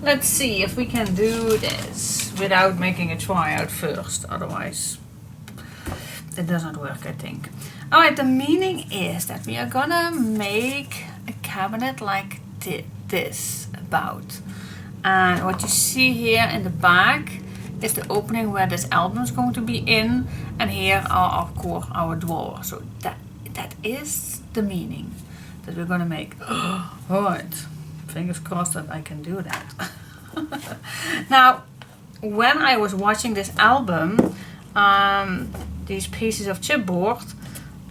Let's see if we can do this without making a tryout first, otherwise it doesn't work, I think. Alright, the meaning is that we are gonna make a cabinet like this about. And what you see here in the back is the opening where this album is going to be in, and here are of course our drawers. So that is the meaning that we're gonna make. Alright, fingers crossed that I can do that. Now, when I was watching this album, these pieces of chipboard,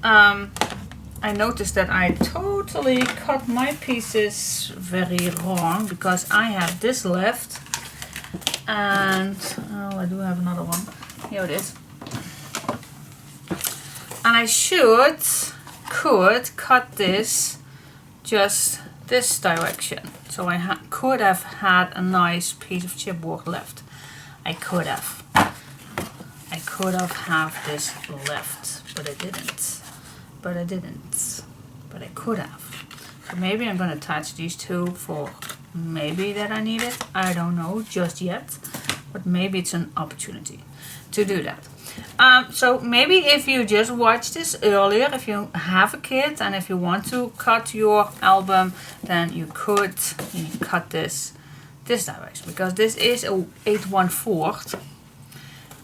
I noticed that I totally cut my pieces very wrong, because I have this left, and oh, I do have another one. Here it is. And I could cut this just this direction. So I could have had a nice piece of chipboard left. I could have this left, but I didn't. But I could have. So maybe I'm gonna attach these two for maybe that I need it. I don't know just yet, but maybe it's an opportunity to do that. So maybe if you just watched this earlier, if you have a kid and if you want to cut your album, then you could cut this direction, because this is a 8/1/4,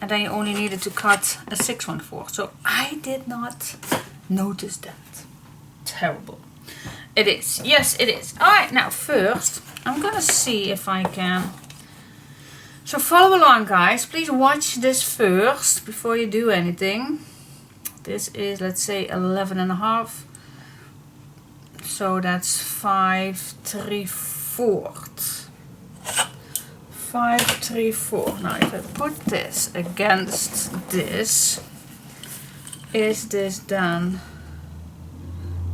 and then you only needed to cut a 6/1/4. So I did not notice that. Terrible. It is. Yes, it is. Alright, now first I'm gonna see if I can. So follow along, guys. Please watch this first before you do anything. This is, let's say, 11.5. So that's 5/3/4. 5/3/4. Now if I put this against this, is this done?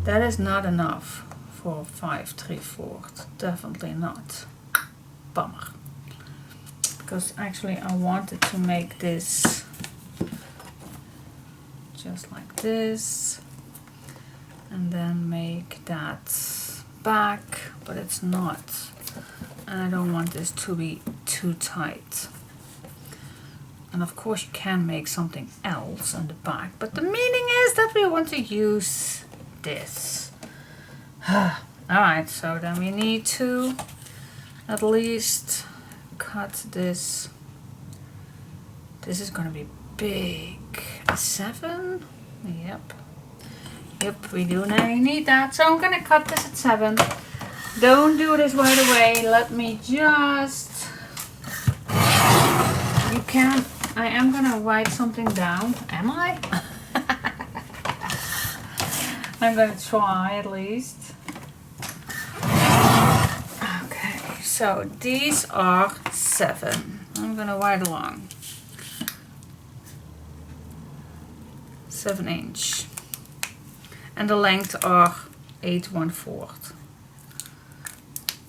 That is not enough for 5/3/4. Definitely not. Bummer. Because actually I wanted to make this just like this, and then make that back, but it's not, and I don't want this to be too tight. And of course you can make something else on the back, but the meaning is that we want to use this. Alright, so then we need to at least cut this. This is gonna be big. 7? Yep, we do need that. So I'm gonna cut this at 7. Don't do this right away. Let me just. I am gonna write something down. Am I? I'm gonna try at least. So these are 7. I'm gonna write along. 7 inch. And the length are 8/1/4.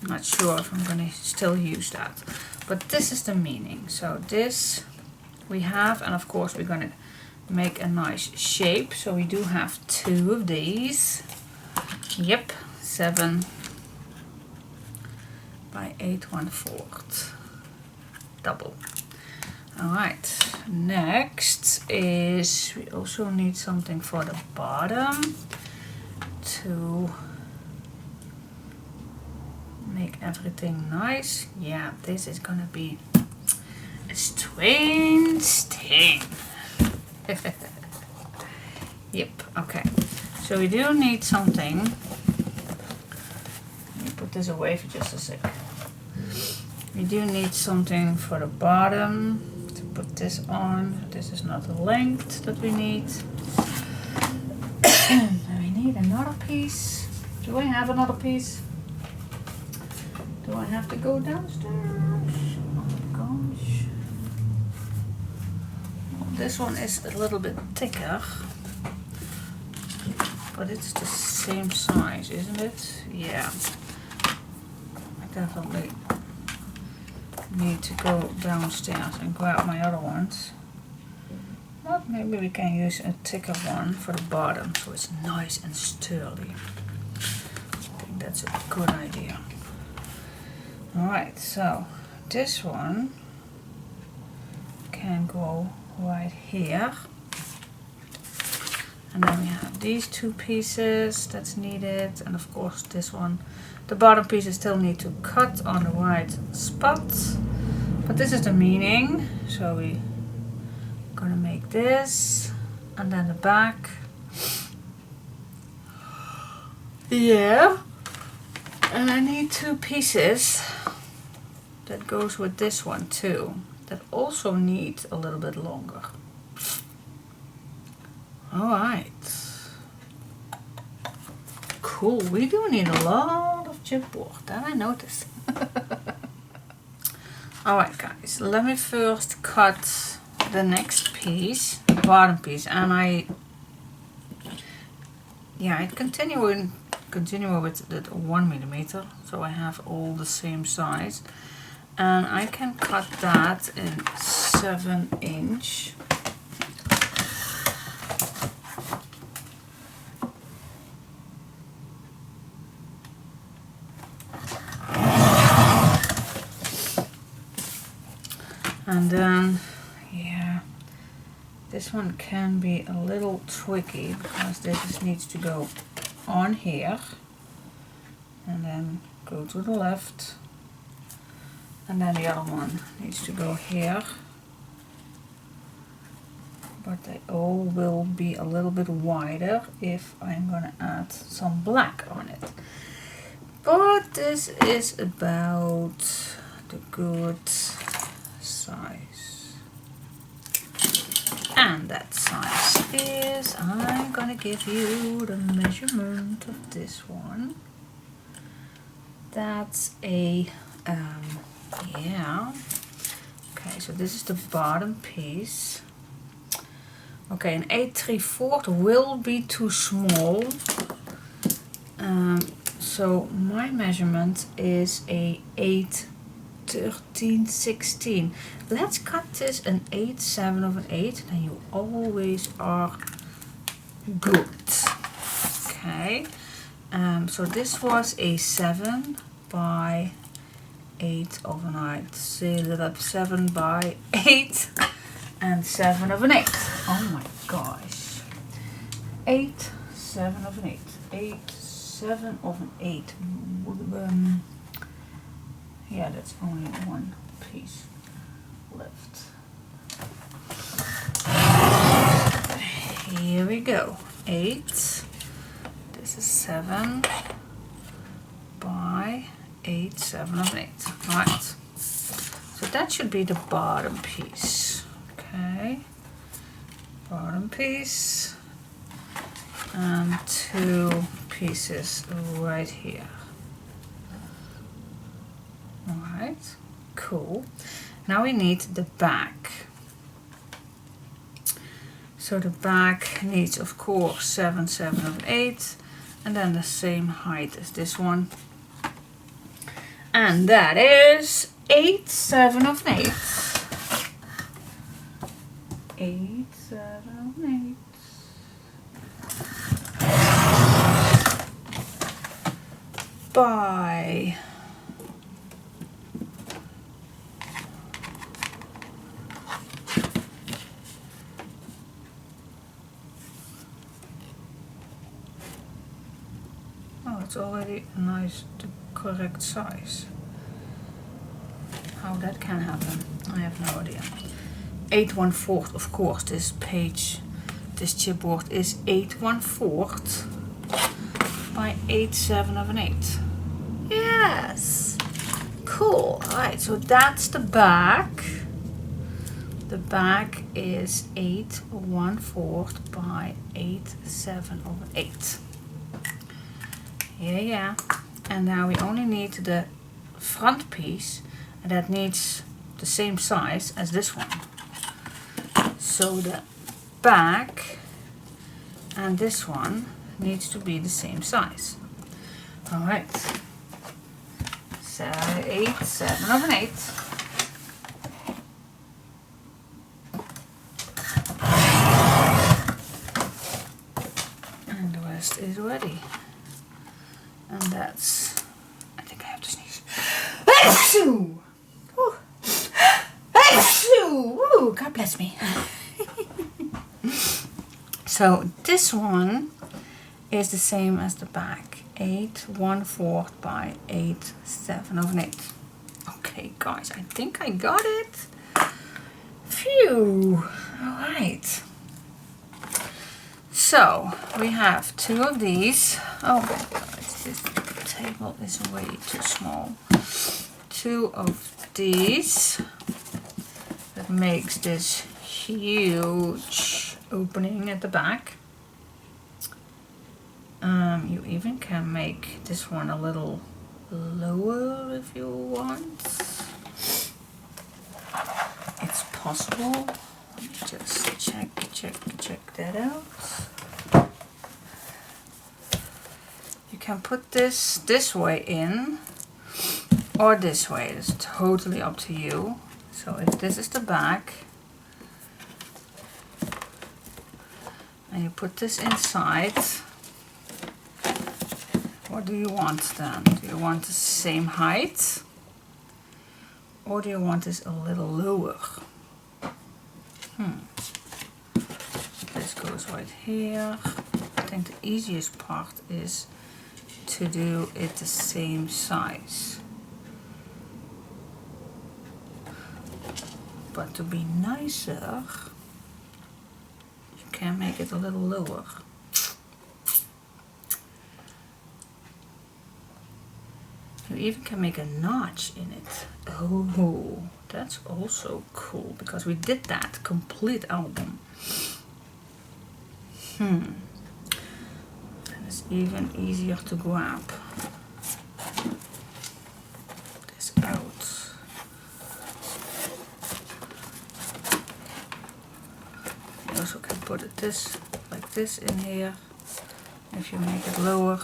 Not sure if I'm gonna still use that. But this is the meaning. So this we have, and of course we're gonna make a nice shape. So we do have 2 of these. Yep, 7 by 8/1/4. Double. Alright, next is we also need something for the bottom to make everything nice. Yeah, this is gonna be a strange thing. Yep, okay. So we do need something. Let me put this away for just a sec. We do need something for the bottom to put this on. This is not the length that we need. And we need another piece. Do I have another piece? Do I have to go downstairs? Oh my gosh. Well, this one is a little bit thicker, but it's the same size, isn't it? Yeah. I definitely need to go downstairs and grab my other ones. But maybe we can use a thicker one for the bottom so it's nice and sturdy. I think that's a good idea. Alright, so this one can go right here. And then we have these two pieces that's needed, and of course this one. The bottom pieces still need to cut on the right spot, but this is the meaning. So we're gonna make this, and then the back. Yeah, and I need two pieces that goes with this one too, that also need a little bit longer. Alright. Cool, we do need a lot of chipboard, that I noticed. Alright guys, let me first cut the next piece, the bottom piece, and I continue with the 1mm, so I have all the same size. And I can cut that in 7-inch. And then, yeah, this one can be a little tricky because this needs to go on here and then go to the left. And then the other one needs to go here. But they all will be a little bit wider if I'm gonna add some black on it. But this is about the good size. And that size is, I'm gonna give you the measurement of this one. That's a yeah. Okay, so this is the bottom piece. Okay, an 8 3/4 will be too small. So my measurement is a 8 13/16. Let's cut this an 8 7/8, and you always are good. Okay. So this was a 7 by 8/8. Seal it up, 7 by 8 and 7/8. Oh my gosh. 8 7/8. 8 7/8. Yeah, that's only one piece left. Here we go. 8. This is 7 by 8 7/8. Right. So that should be the bottom piece. Okay. Bottom piece. And 2 pieces right here. Alright, cool. Now we need the back. So the back needs, of course, 7 7/8, and then the same height as this one. And that is 8 7/8. 8 7/8. By it's already a nice, the correct size. How that can happen, I have no idea. 8 1/4, of course, this page, this chipboard is 8 1/4 by 8 7/8. Yes! Cool. Alright, so that's the back. The back is 8 1/4 by 8 7/8. Yeah. And now we only need the front piece, and that needs the same size as this one. So the back and this one needs to be the same size. Alright. So 8 7/8. And the rest is ready. And that's, I think I have to sneeze. Achoo! Ooh, God bless me. So this one is the same as the back. 8 1/4 by 8 7/8. Okay, guys, I think I got it. Phew. Alright. So we have 2 of these. Oh my God, this table is way too small. 2 of these. That makes this huge opening at the back. You even can make this one a little lower if you want. It's possible. Let me just check that out. You can put this way in or this way. It's totally up to you. So if this is the back and you put this inside, what do you want then? Do you want the same height or do you want this a little lower? This goes right here. I think the easiest part is to do it the same size. But to be nicer, you can make it a little lower. You even can make a notch in it. Oh, that's also cool because we did that complete album. And it's even easier to grab this out. You also can put it like this in here if you make it lower.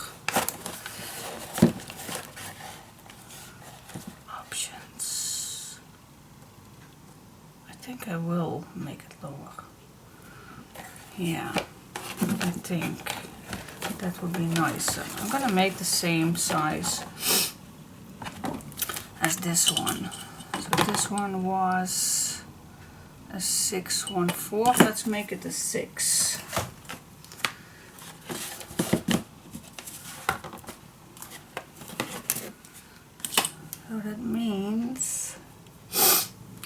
Options. I think I will make it lower. Yeah, I think that would be nicer. I'm gonna make the same size as this one. So this one was a 6 1/4. Let's make it a 6. So that means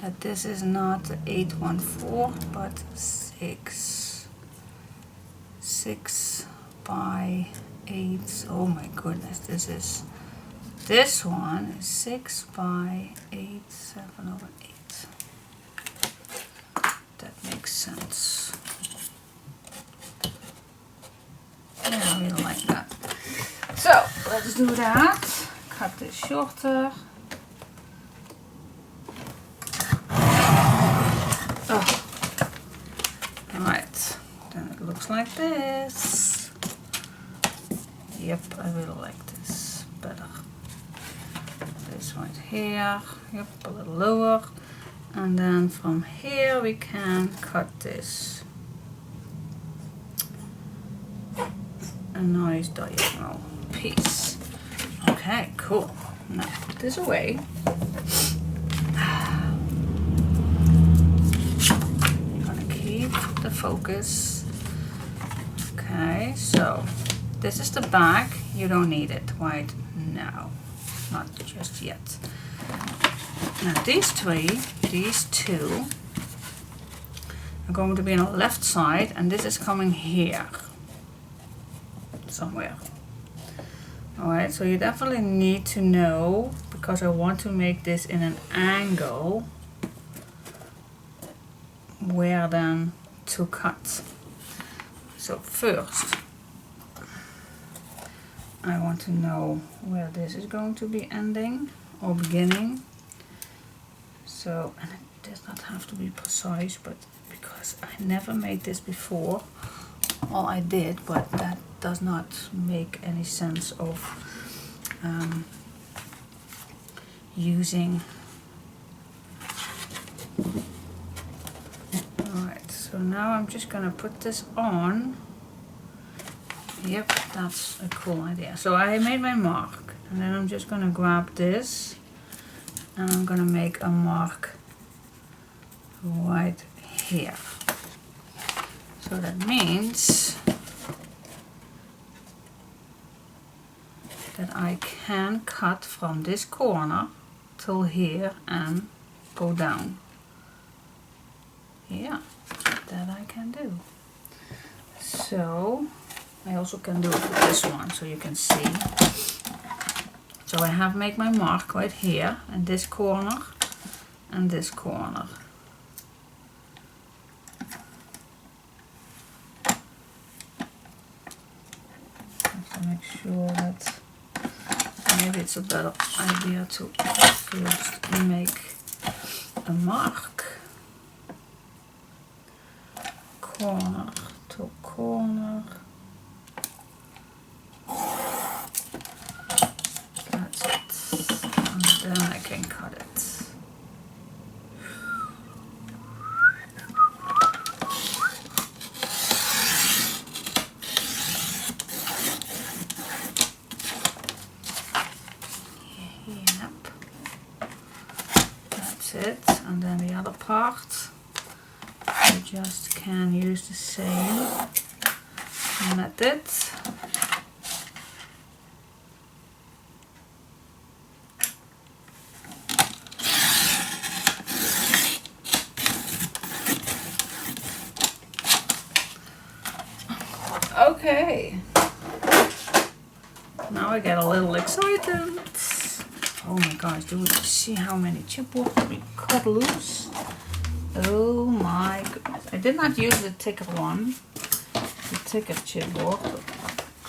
that this is not 8 1/4 but 6. 6 by 8. Oh my goodness, this one is 6 by 8 7/8. That makes sense. Yeah, I really like that. So let's do that. Cut this shorter. Oh. Alright, then it looks like this. Yep, I really like this better. This right here, yep, a little lower. And then from here we can cut this. A nice diagonal piece. Okay, cool. Now put this away. You're gonna keep the focus. Okay, so this is the back. You don't need it right now. Not just yet. Now these two are going to be on the left side and this is coming here somewhere. Alright, so you definitely need to know, because I want to make this in an angle where then to cut. So first I want to know where this is going to be ending or beginning. So, and it does not have to be precise, but because I never made this before, well, I did, but that does not make any sense of using. Alright, so now I'm just gonna put this on. Yep, that's a cool idea. So I made my mark, and then I'm just gonna grab this and I'm gonna make a mark right here. So that means that I can cut from this corner till here and go down. Yeah, that I can do. So I also can do it with this one, so you can see. So I have made my mark right here, in this corner and this corner. Have to make sure that maybe it's a better idea to first make a mark. Corner to corner. That's it. And then I can cut it. Yep. That's it. And then the other part, you just can use the same method. Okay, now I get a little excited. Oh my gosh, do we see how many chipboards we cut loose? Oh my goodness. I did not use the thicker one, the thicker chipboard, but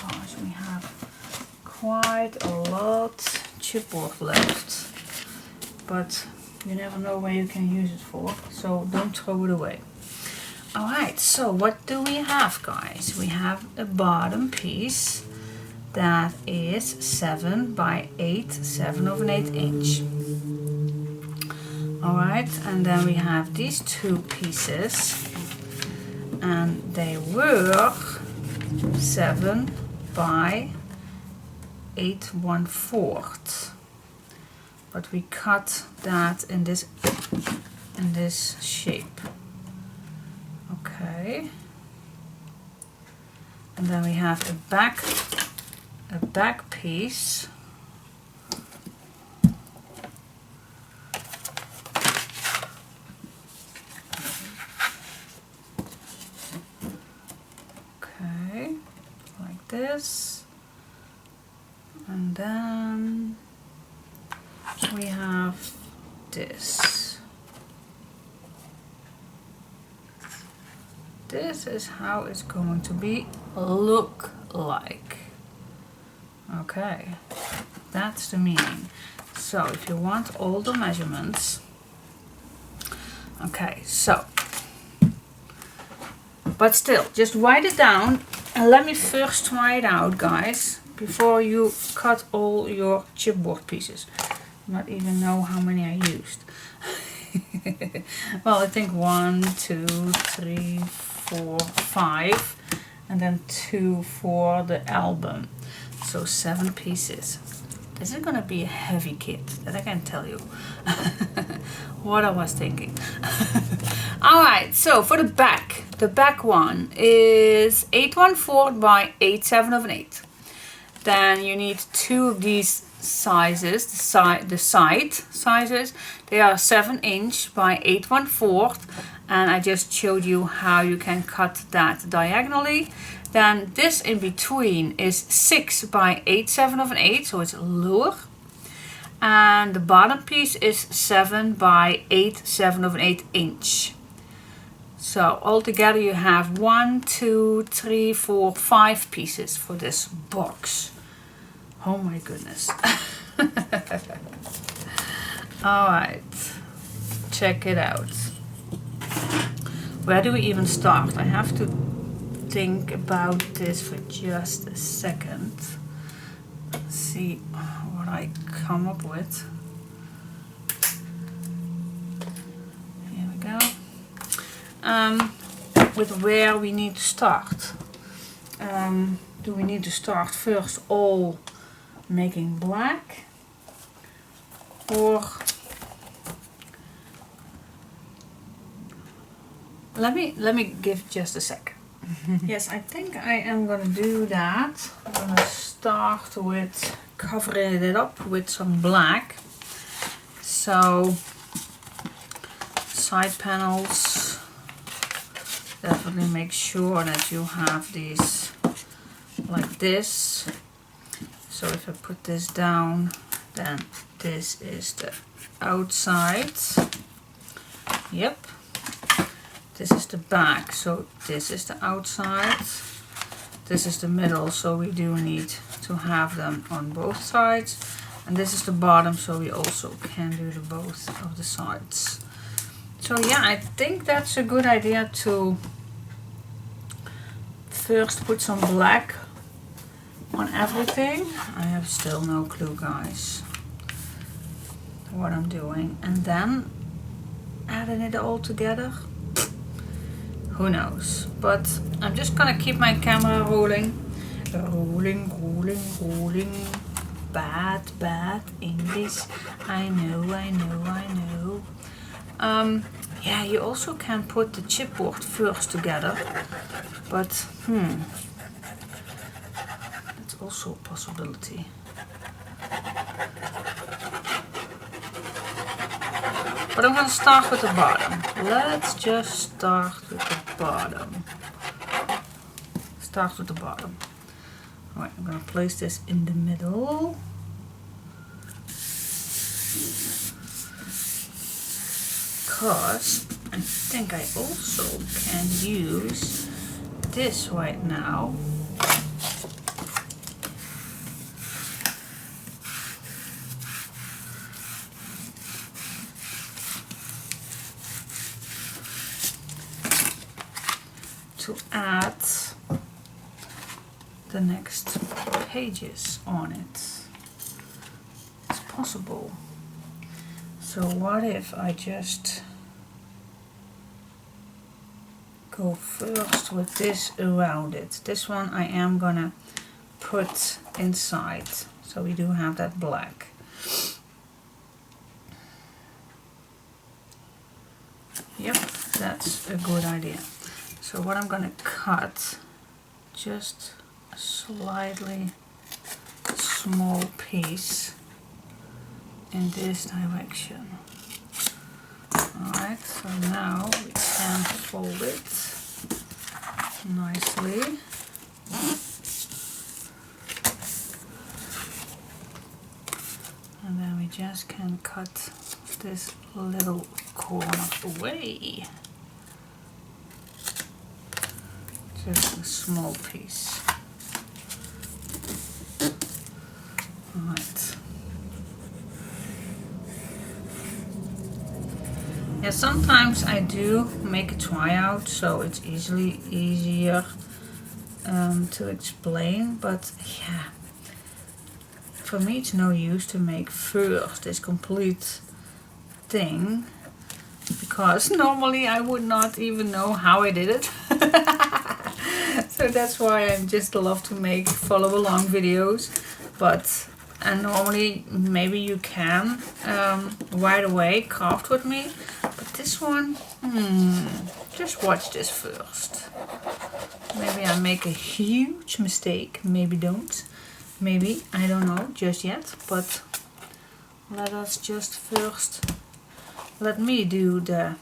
gosh, we have quite a lot chipboard left. But you never know where you can use it for, so don't throw it away. Alright, so what do we have, guys? We have a bottom piece that is 7 by 8, 7/8 inch. Alright, and then we have these two pieces, and they were 7 by 8 1/4. But we cut that in this shape. Okay, and then we have a back piece. Okay, like this, and then we have this. This is how it's going to be look like. Okay, that's the meaning. So if you want all the measurements, okay, so, but still, just write it down and let me first try it out, guys, before you cut all your chipboard pieces. Not even know how many I used. Well, I think 1, 2, 3, 4, 5, and then 2 for the album. So 7 pieces. This is gonna be a heavy kit, that I can tell you. What I was thinking. Alright, so for the back one is 8 1/4 by 8 7/8. Then you need 2 of these sizes, the side sizes. They are 7 inch by 8 1/4, and I just showed you how you can cut that diagonally. Then this in between is 6 by 8 7/8, so it's lower. and the bottom piece is 7 by 8, 7/8 inch. So altogether you have 1, 2, 3, 4, 5 pieces for this box. Oh my goodness. Alright, check it out. Where do we even start? I have to think about this for just a second. Let's see what I come up with. Here we go. With where we need to start. Do we need to start first all making black, or let me give just a sec. Yes, I think I am gonna do that. I'm gonna start with covering it up with some black. So side panels, definitely make sure that you have these like this. So if I put this down, then this is the outside. Yep. This is the back, so this is the outside. This is the middle, so we do need to have them on both sides. And this is the bottom, so we also can do the both of the sides. So yeah, I think that's a good idea to first put some black on everything. I have still no clue, guys, what I'm doing. And then adding it all together, who knows. But I'm just gonna keep my camera rolling. Rolling, rolling, rolling. Bad English. I know. Yeah, you also can put the chipboard first together, but that's also a possibility. But I'm gonna start with the bottom. Let's just start with the bottom. Start with the bottom. Alright, I'm gonna place this in the middle. Because I think I also can use this right now. To add the next pages on it. It's possible. So what if I just go first with this around it. This one I am gonna put inside, so we do have that black. Yep, that's a good idea. So what I'm gonna cut, just a slightly small piece in this direction. Alright, so now we can fold it nicely. And then we just can cut this little corner away. Just a small piece. Alright. Yeah, sometimes I do make a tryout, so it's easier to explain, but yeah, for me it's no use to make first this complete thing, because normally I would not even know how I did it. So that's why I just love to make follow along videos. And normally maybe you can right away craft with me, but this one, just watch this first. Maybe I make a huge mistake, maybe don't, maybe, I don't know just yet, but let us just first, let me do the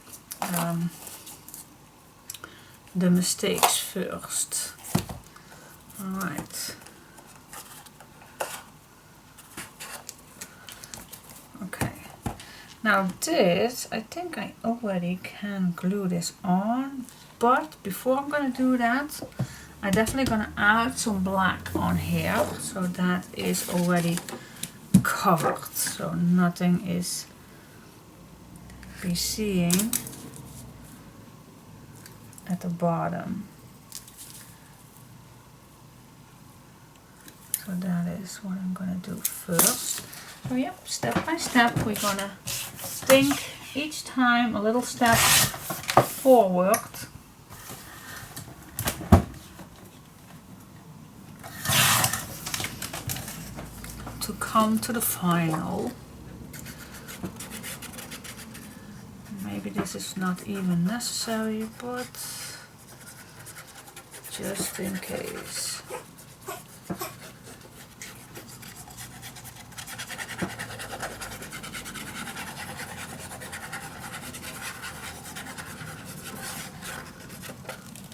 mistakes first. Alright. Now this, I think I already can glue this on, but before I'm gonna do that, I'm definitely gonna add some black on here, so that is already covered, so nothing is be seeing at the bottom. So that is what I'm gonna do first. So yep, step by step we're gonna think each time a little step forward to come to the final. Maybe this is not even necessary, but just in case.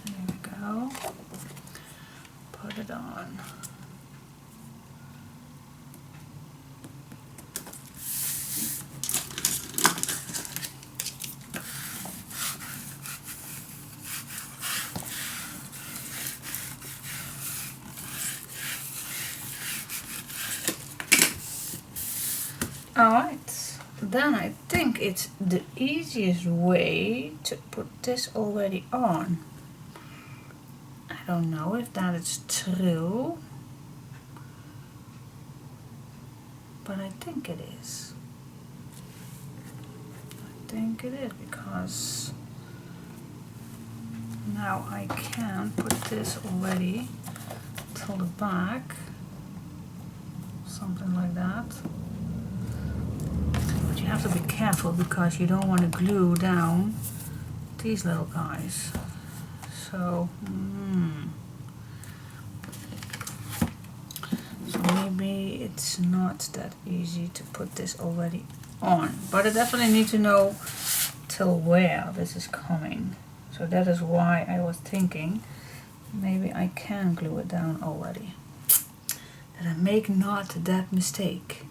There we go. Put it on. Alright, then I think it's the easiest way to put this already on. I don't know if that is true, but I think it is. I think it is, because now I can put this already till the back, something like that. But you have to be careful because you don't want to glue down these little guys. So, so maybe it's not that easy to put this already on. But I definitely need to know till where this is coming. So that is why I was thinking maybe I can glue it down already. That I make not that mistake.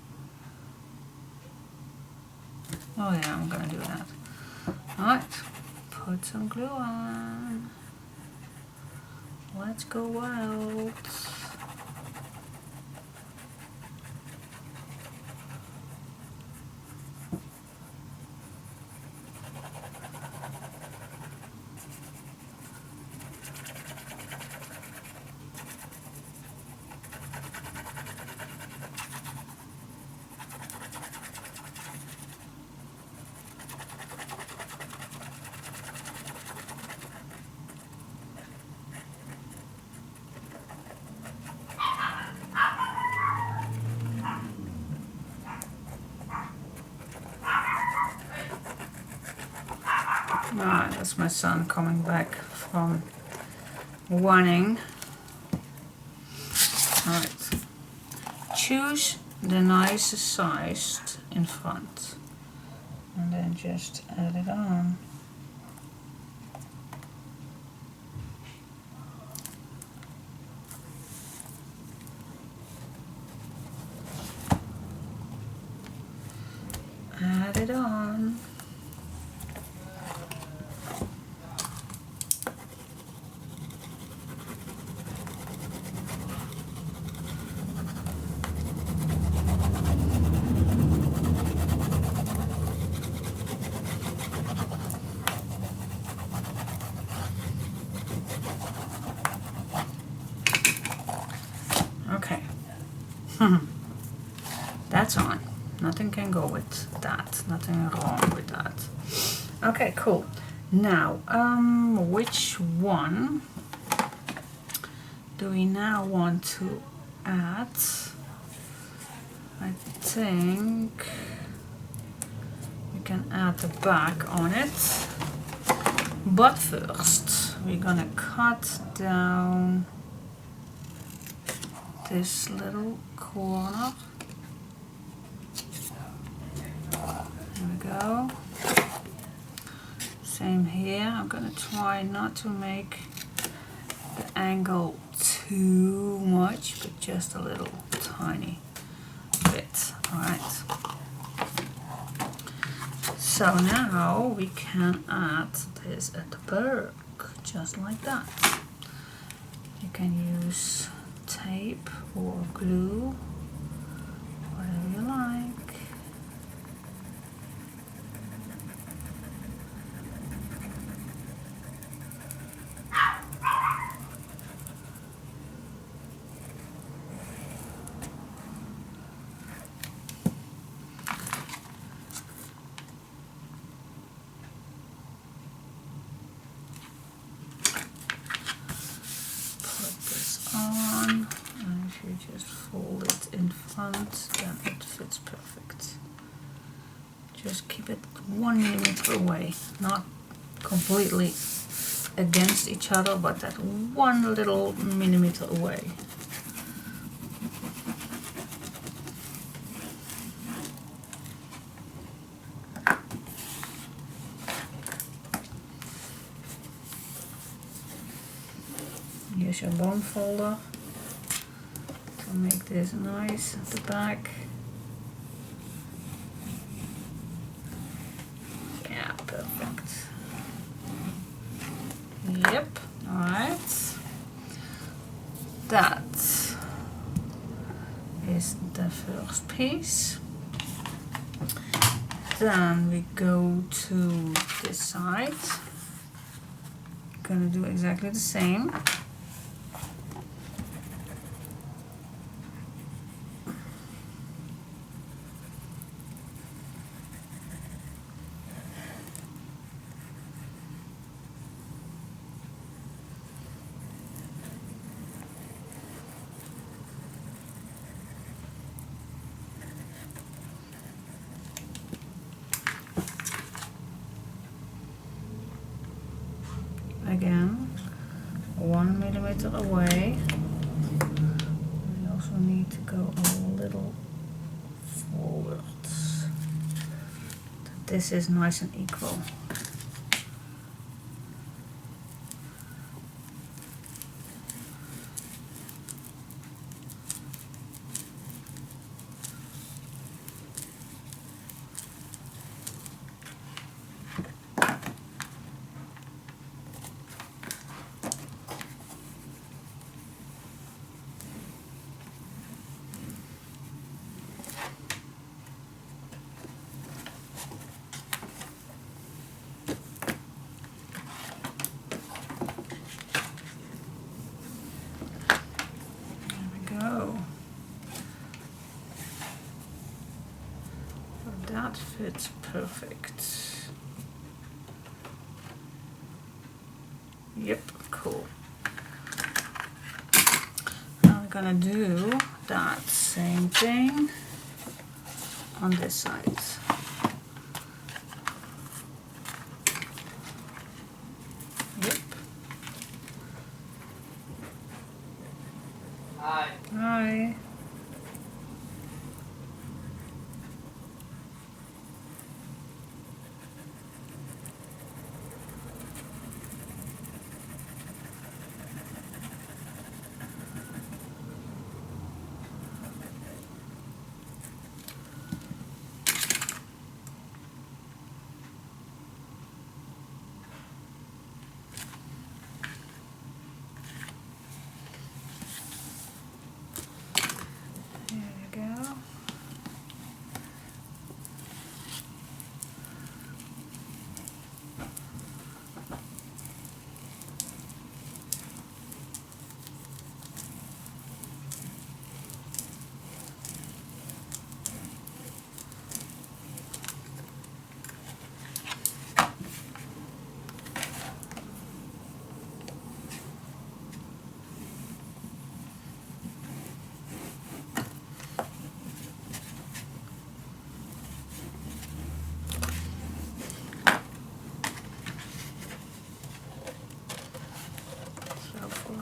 Oh yeah, I'm gonna do that. Alright, put some glue on. Let's go wild. Ah, that's my son coming back from running. Alright. Choose the nicest size in front. And then just add it on. Add it on. Okay. That's on. Nothing can go with that. Nothing wrong with that. Okay, cool. Now, which one do we now want to add? I think we can add the back on it. But first, we're gonna cut down this little corner. There we go. Same here. I'm gonna try not to make the angle too much, but just a little tiny bit. Alright. So now we can add this at the back, just like that. You can use tape or glue, whatever you like. On, and if you just fold it in front, then it fits perfect. Just keep it 1 millimeter away, not completely against each other, but that 1 little millimeter away. Use your bone folder to make this nice at the back. Yeah, perfect. Yep, alright. That is the first piece. Then we go to this side. Gonna do exactly the same. Again, 1 millimeter away. We also need to go a little forwards. This is nice and equal. That fits perfect. Yep, cool. Now we're gonna do that same thing on this side. Yep. Hi. Hi.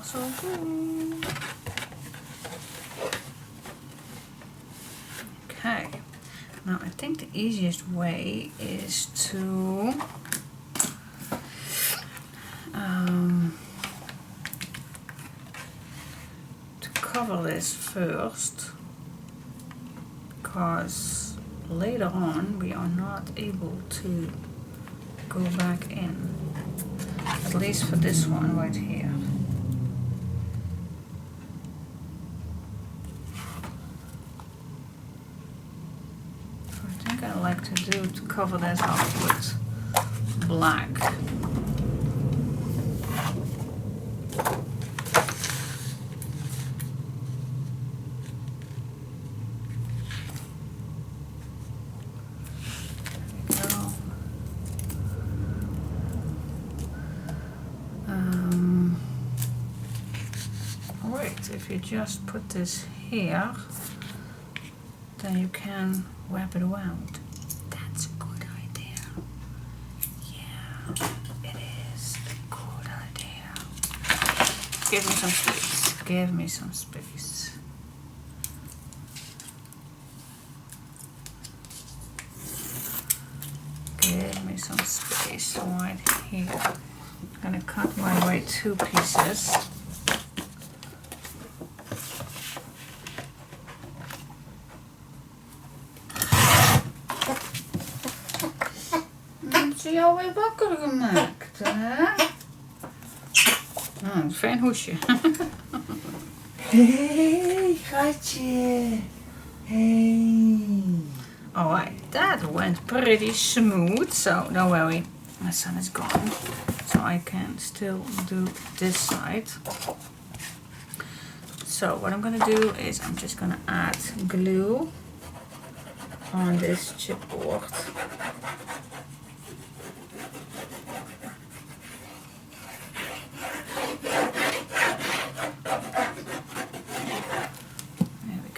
So good. Okay, now I think the easiest way is to cover this first, because later on we are not able to go back in, at least for this one right here. So I think I like to do to cover this up with black. If you just put this here, then you can wrap it around. That's a good idea. Yeah, it is a good idea. Give me some space. Give me some space. Give me some space right here. I'm gonna cut my way 2 pieces. Zie je alweer wakker gemaakt, hè? Ah, een fijn hoesje. Hey, schatje. Hey. Alright, that went pretty smooth, so don't worry, my son is gone, so I can still do this side. So what I'm gonna do is I'm just gonna add glue on this chipboard.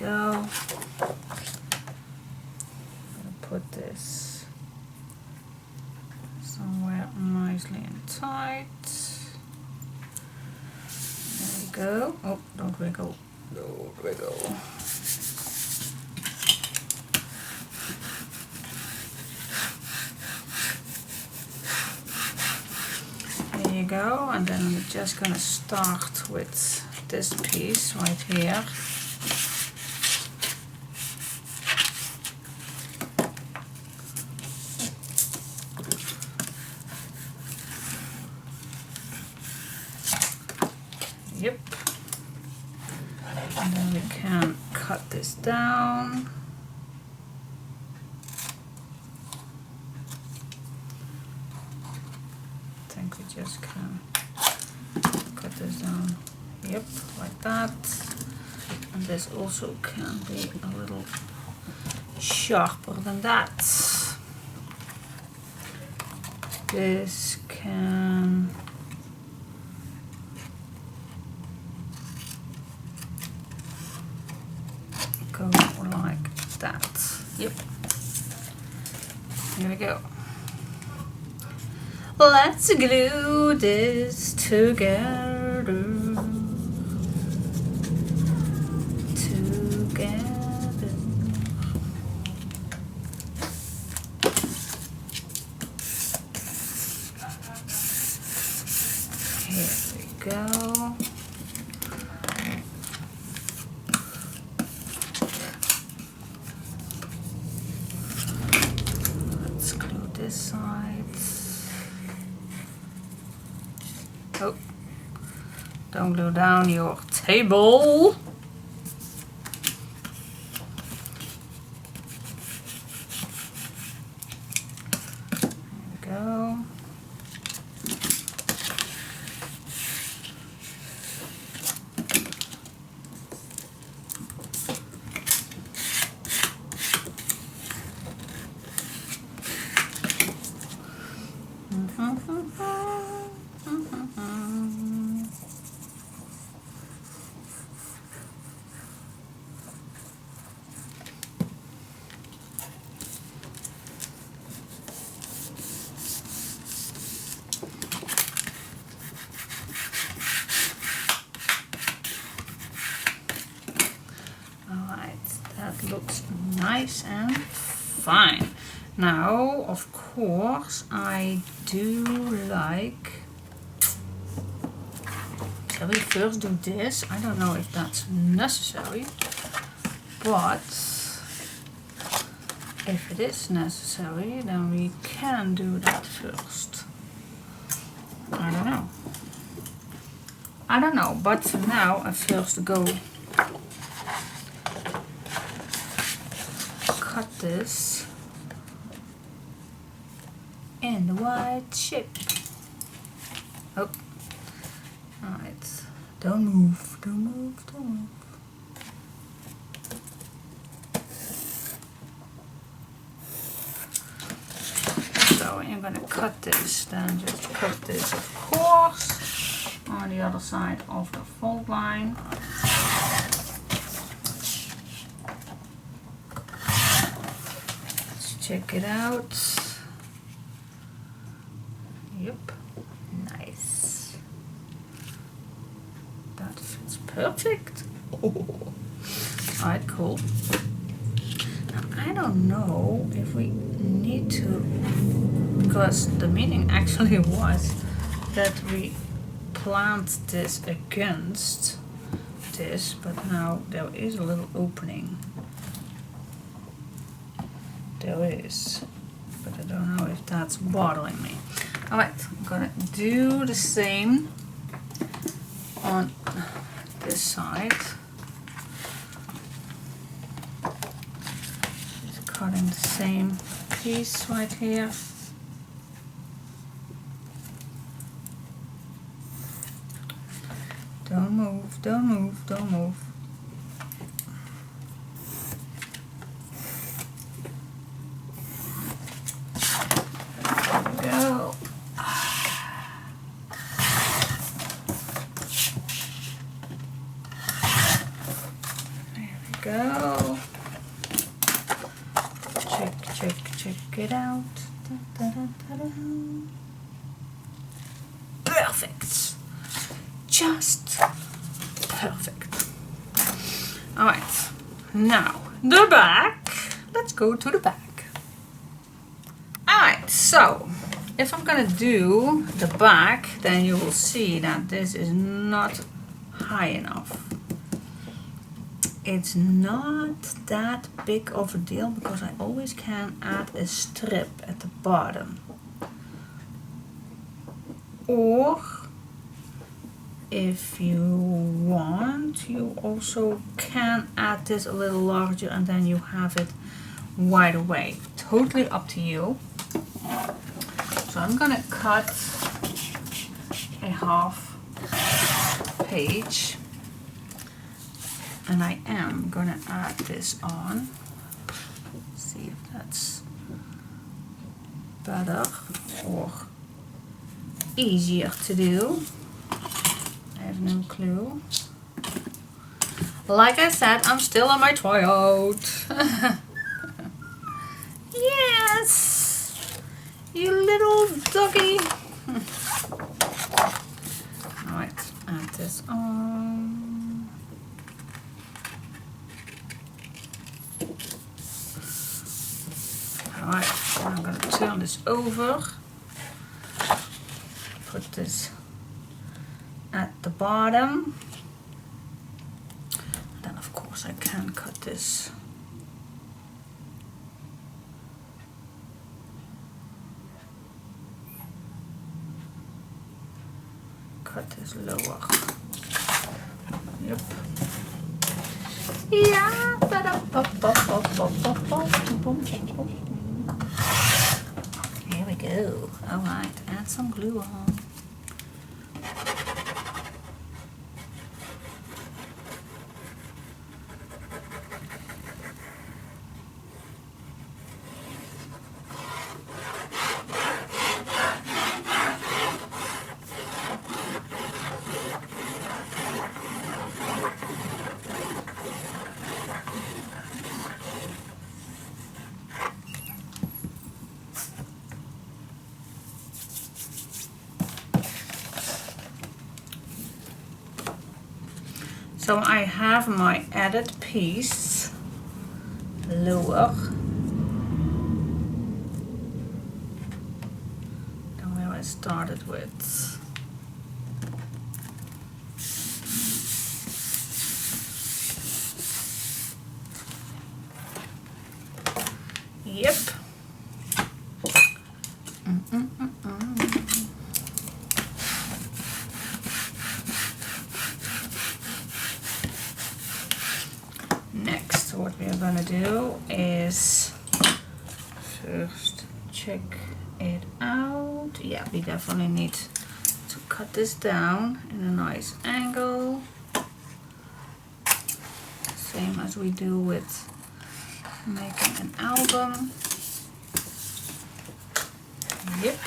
Go. Put this somewhere nicely and tight. There we go. Oh, don't wiggle. Don't wiggle. There you go. And then I'm just gonna start with this piece right here. Yep. And then we can cut this down. I think we just can cut this down. Yep, like that. And this also can be a little sharper than that. This can go like that. Yep. Here we go. Let's glue this together. Here we go. Let's glue this side. Oh, don't glue down your table. There we go. Looks nice and fine. Now, of course, I do like. Shall we first do this? I don't know if that's necessary, but if it is necessary, then we can do that first. I don't know. I don't know, but for now I first go cut this in the white shape. Oh, alright. Don't move, don't move, don't move. So I'm gonna cut this, then just cut this, of course, on the other side of the fold line. Let's check it out. Yep, nice. That fits perfect. Alright, cool. Now, I don't know if we need to, because the meaning actually was that we plant this against this, but now there is a little opening. There is, but I don't know if that's bothering me. Alright, I'm gonna do the same on this side. Just cutting the same piece right here. Don't move, don't move, don't move. There we go. There we go. Check it out. Da, da, da, da, da. Perfect. Just perfect. Alright, now the back. Let's go to the back. Alright, so if I'm gonna do the back, then you will see that this is not high enough. It's not that big of a deal because I always can add a strip at the bottom. Or if you want, you also can add this a little larger and then you have it wide away. Totally up to you. So I'm gonna cut a half page and I am gonna add this on. See if that's better or easier to do. I have no clue. Like I said, I'm still on my tryout. Yes, you little doggy. Alright, add this on. Alright, I'm going to turn this over. Put this at the bottom. Then of course I can cut this. Cut this lower. Yep. Yeah. Here we go. Alright, add some glue on. So I have my added piece lower than where I started with. Next, what we are gonna do is first check it out. Yeah, we definitely need to cut this down in a nice angle. Same as we do with making an album. Yep.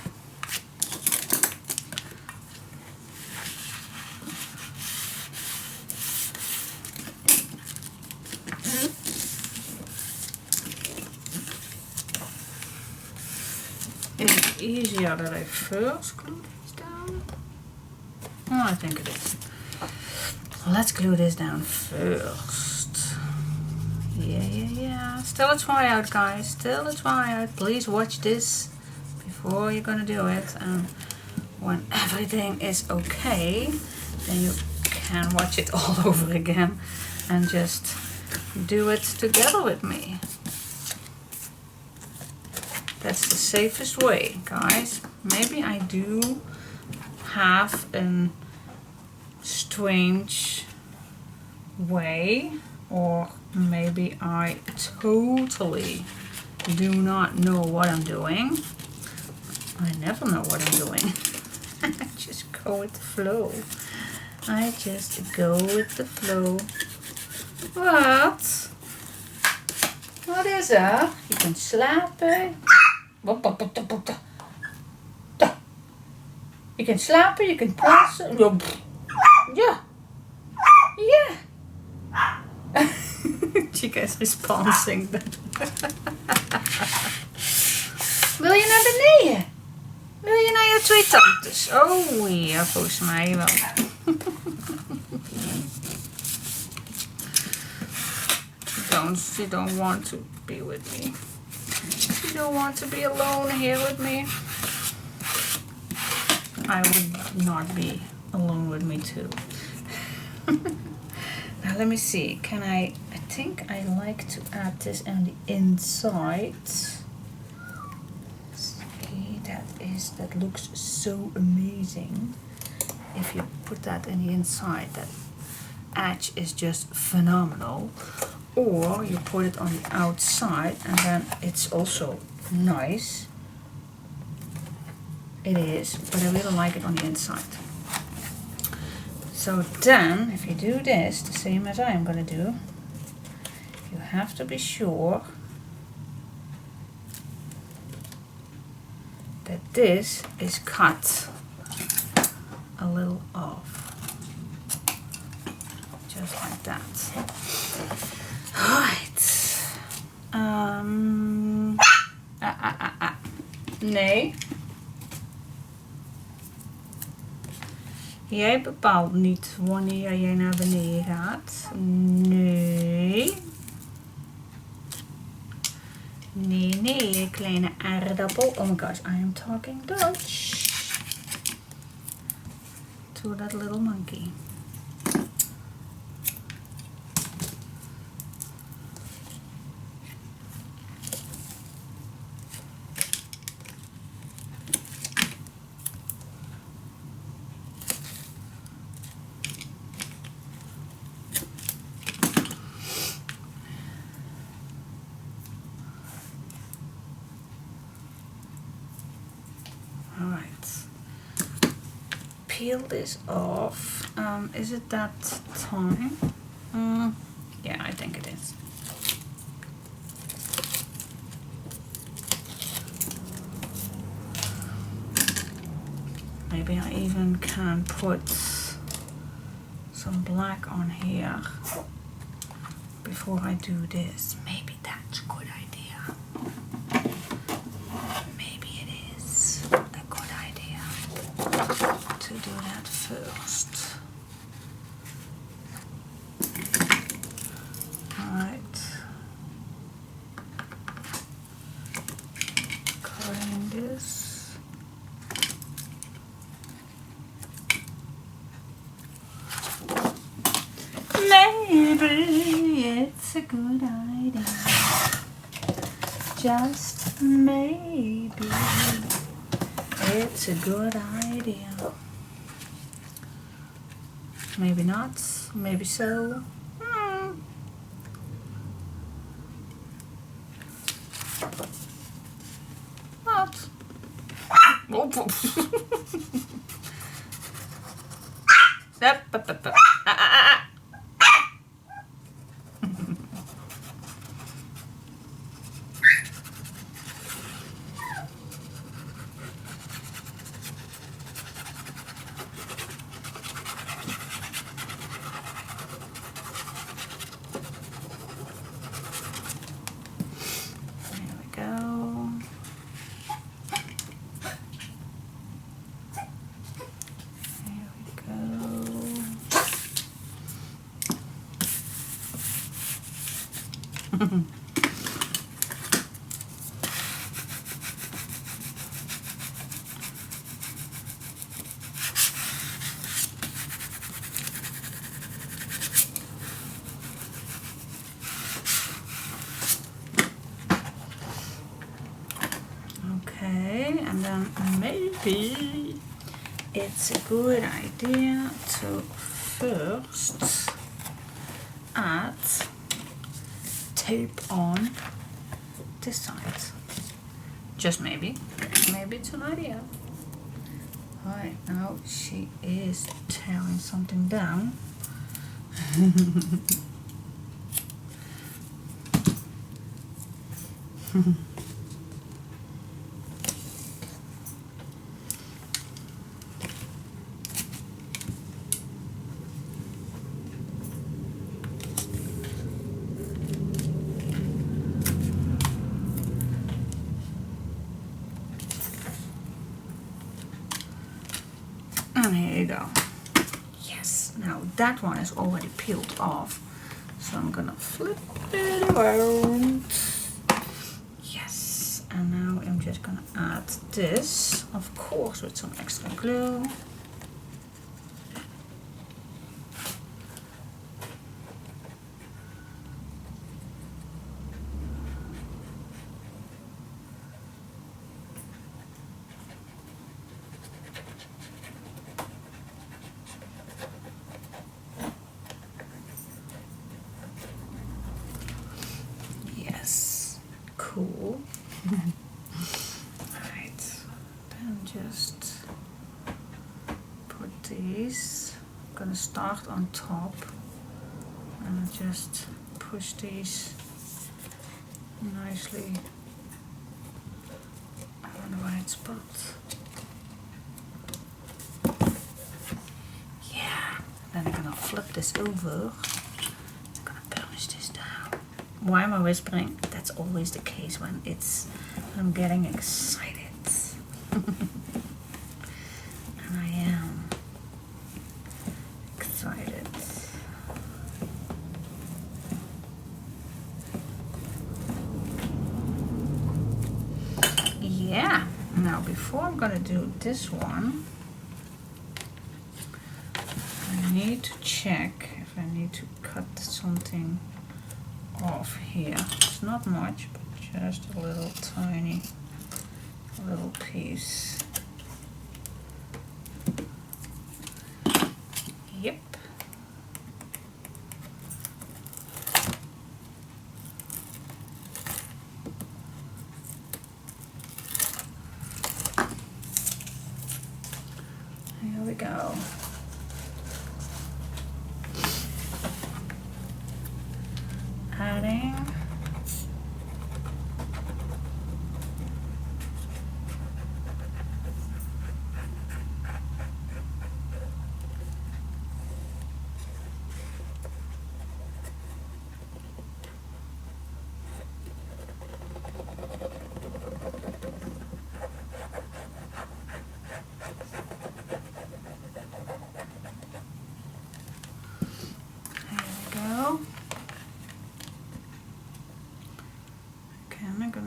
Is it easier that I first glue this down? Oh, I think it is. Let's glue this down first. Yeah. Still a try out, guys. Still a try out. Please watch this before you're gonna do it. And when everything is okay, then you can watch it all over again and just do it together with me. That's the safest way, guys. Maybe I do have a strange way, or maybe I totally do not know what I'm doing. I never know what I'm doing. I just go with the flow. I just go with the flow. What? What is that? You can slap it. You can slap it, you can press it. Yeah. Chica is responding. Wil je naar beneden? Wil je naar je twee tantes? Oh ja, volgens mij wel. She don't want to be with me. She don't want to be alone here with me. I would not be alone with me too. Now let me see. I think I like to add this on the inside. See, that looks so amazing. If you put that in the inside, that edge is just phenomenal. Or you put it on the outside and then it's also nice. It is, but I really like it on the inside. So then, if you do this, the same as I am going to do, you have to be sure that this is cut a little off. Just like that. Alright. Nee. Jij bepaalt niet wanneer jij naar beneden gaat. Nee. Nee, je kleine aardappel. Oh my gosh, I am talking Dutch. To that little monkey. Peel this off. Is it that time? Yeah, I think it is. Maybe I even can put some black on here before I do this. Maybe that's a good idea. Maybe it is a good idea to do that first. Alright. Cutting this. Maybe it's a good idea. Just maybe. It's a good idea. Maybe not, maybe so. What? Okay, and then maybe it's a good idea to first add tape on this side. Just maybe. Maybe it's an idea. Alright, now she is tearing something down. And here you go. Yes, now that one is already peeled off. So I'm gonna flip it around. Yes, and now I'm just gonna add this, of course, with some extra glue. Cool. Alright, then just put these. I'm gonna start on top and just push these nicely on the right spot. Yeah, then I'm gonna flip this over. I'm gonna push this down. Why am I whispering? That's always the case when I'm getting excited. And I am excited. Yeah, now before I'm gonna do this one, I need to check if I need to cut something off here. It's not much, but just a little tiny little piece. Yep. Here we go. Adding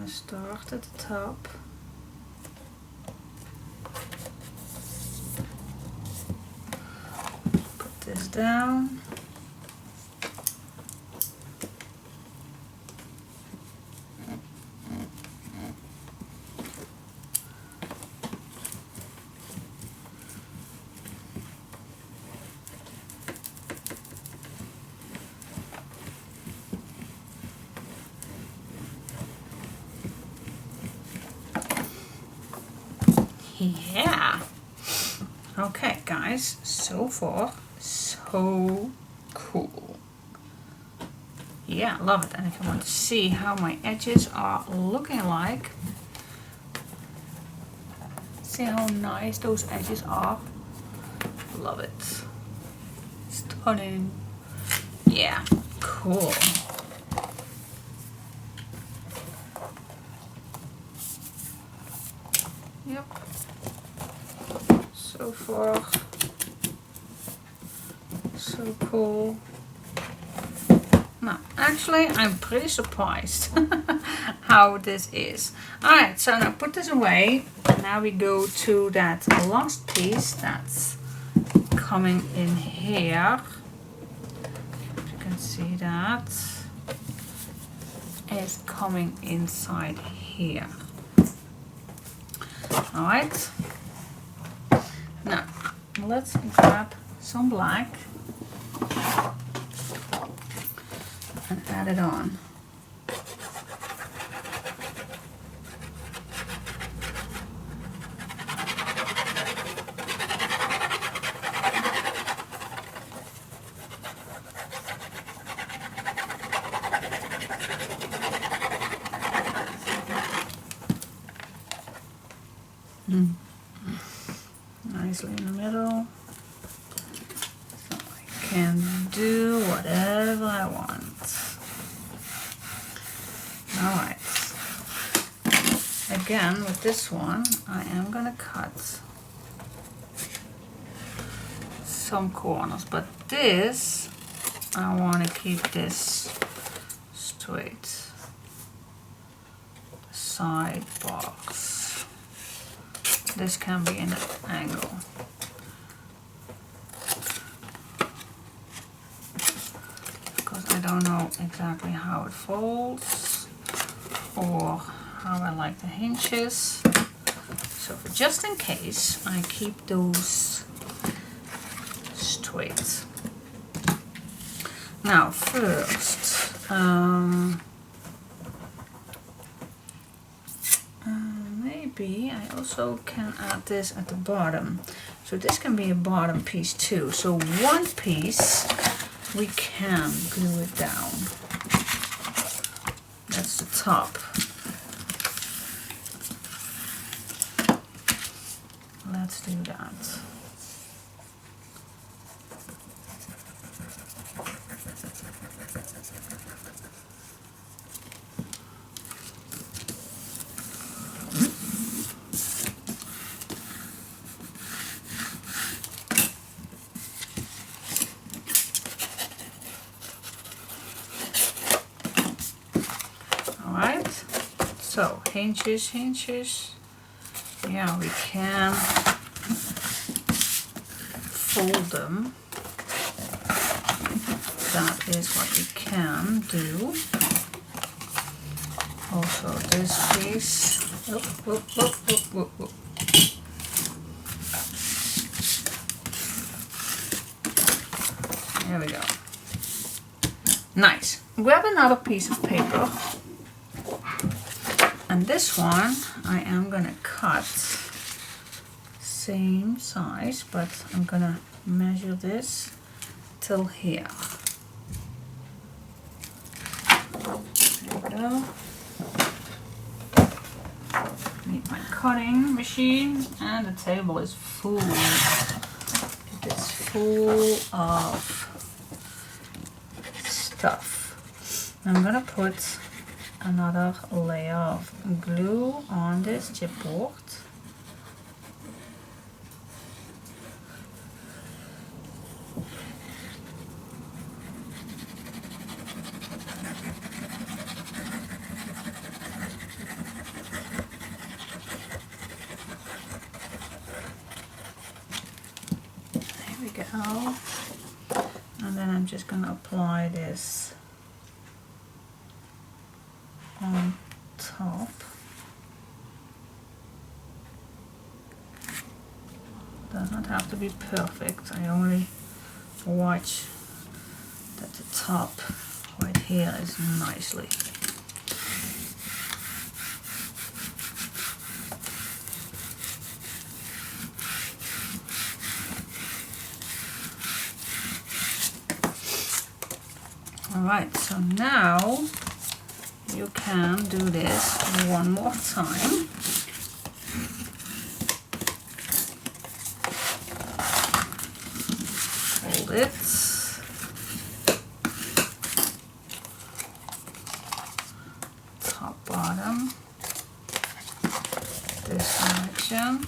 start at the top. Put this down. Yeah. Okay, guys, so far, so cool. Yeah, love it. And if you want to see how my edges are looking like, see how nice those edges are. Love it. Stunning. Yeah, cool. Yep. So far, so cool. No, actually, I'm pretty surprised how this is. Alright, so now put this away. And now we go to that last piece that's coming in here. You can see that is coming inside here. Alright. Now, let's grab some black and add it on. Nicely in the middle. So I can do whatever I want. Alright. Again, with this one, I am gonna cut some corners, but this, I want to keep this straight. The side box. This can be in an angle. Because I don't know exactly how it folds or how I like the hinges. So for just in case, I keep those straight. Now first, maybe I also can add this at the bottom. So this can be a bottom piece too. So one piece we can glue it down. That's the top. Let's do that. So hinges, yeah, we can fold them. That is what we can do. Also this piece, there we go. Nice. Grab another piece of paper. And this one I am gonna cut same size, but I'm gonna measure this till here. There we go. Need my cutting machine, and the table is full. It is full of stuff. I'm gonna put another layer of glue on this chipboard. There we go. And then I'm just going to apply this on top. Does not have to be perfect. I only watch that the top right here is nicely. Alright, so now you can do this one more time. Hold it. Top, bottom. This direction.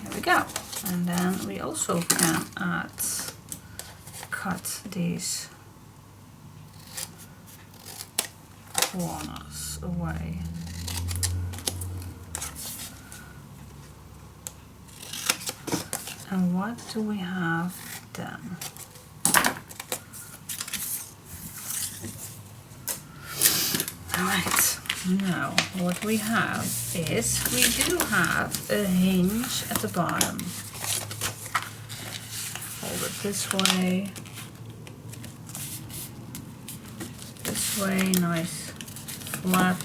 There we go. And then we also can cut these corners away. And what do we have then? Alright, now what we have is we do have a hinge at the bottom. Hold it this way, nice flat.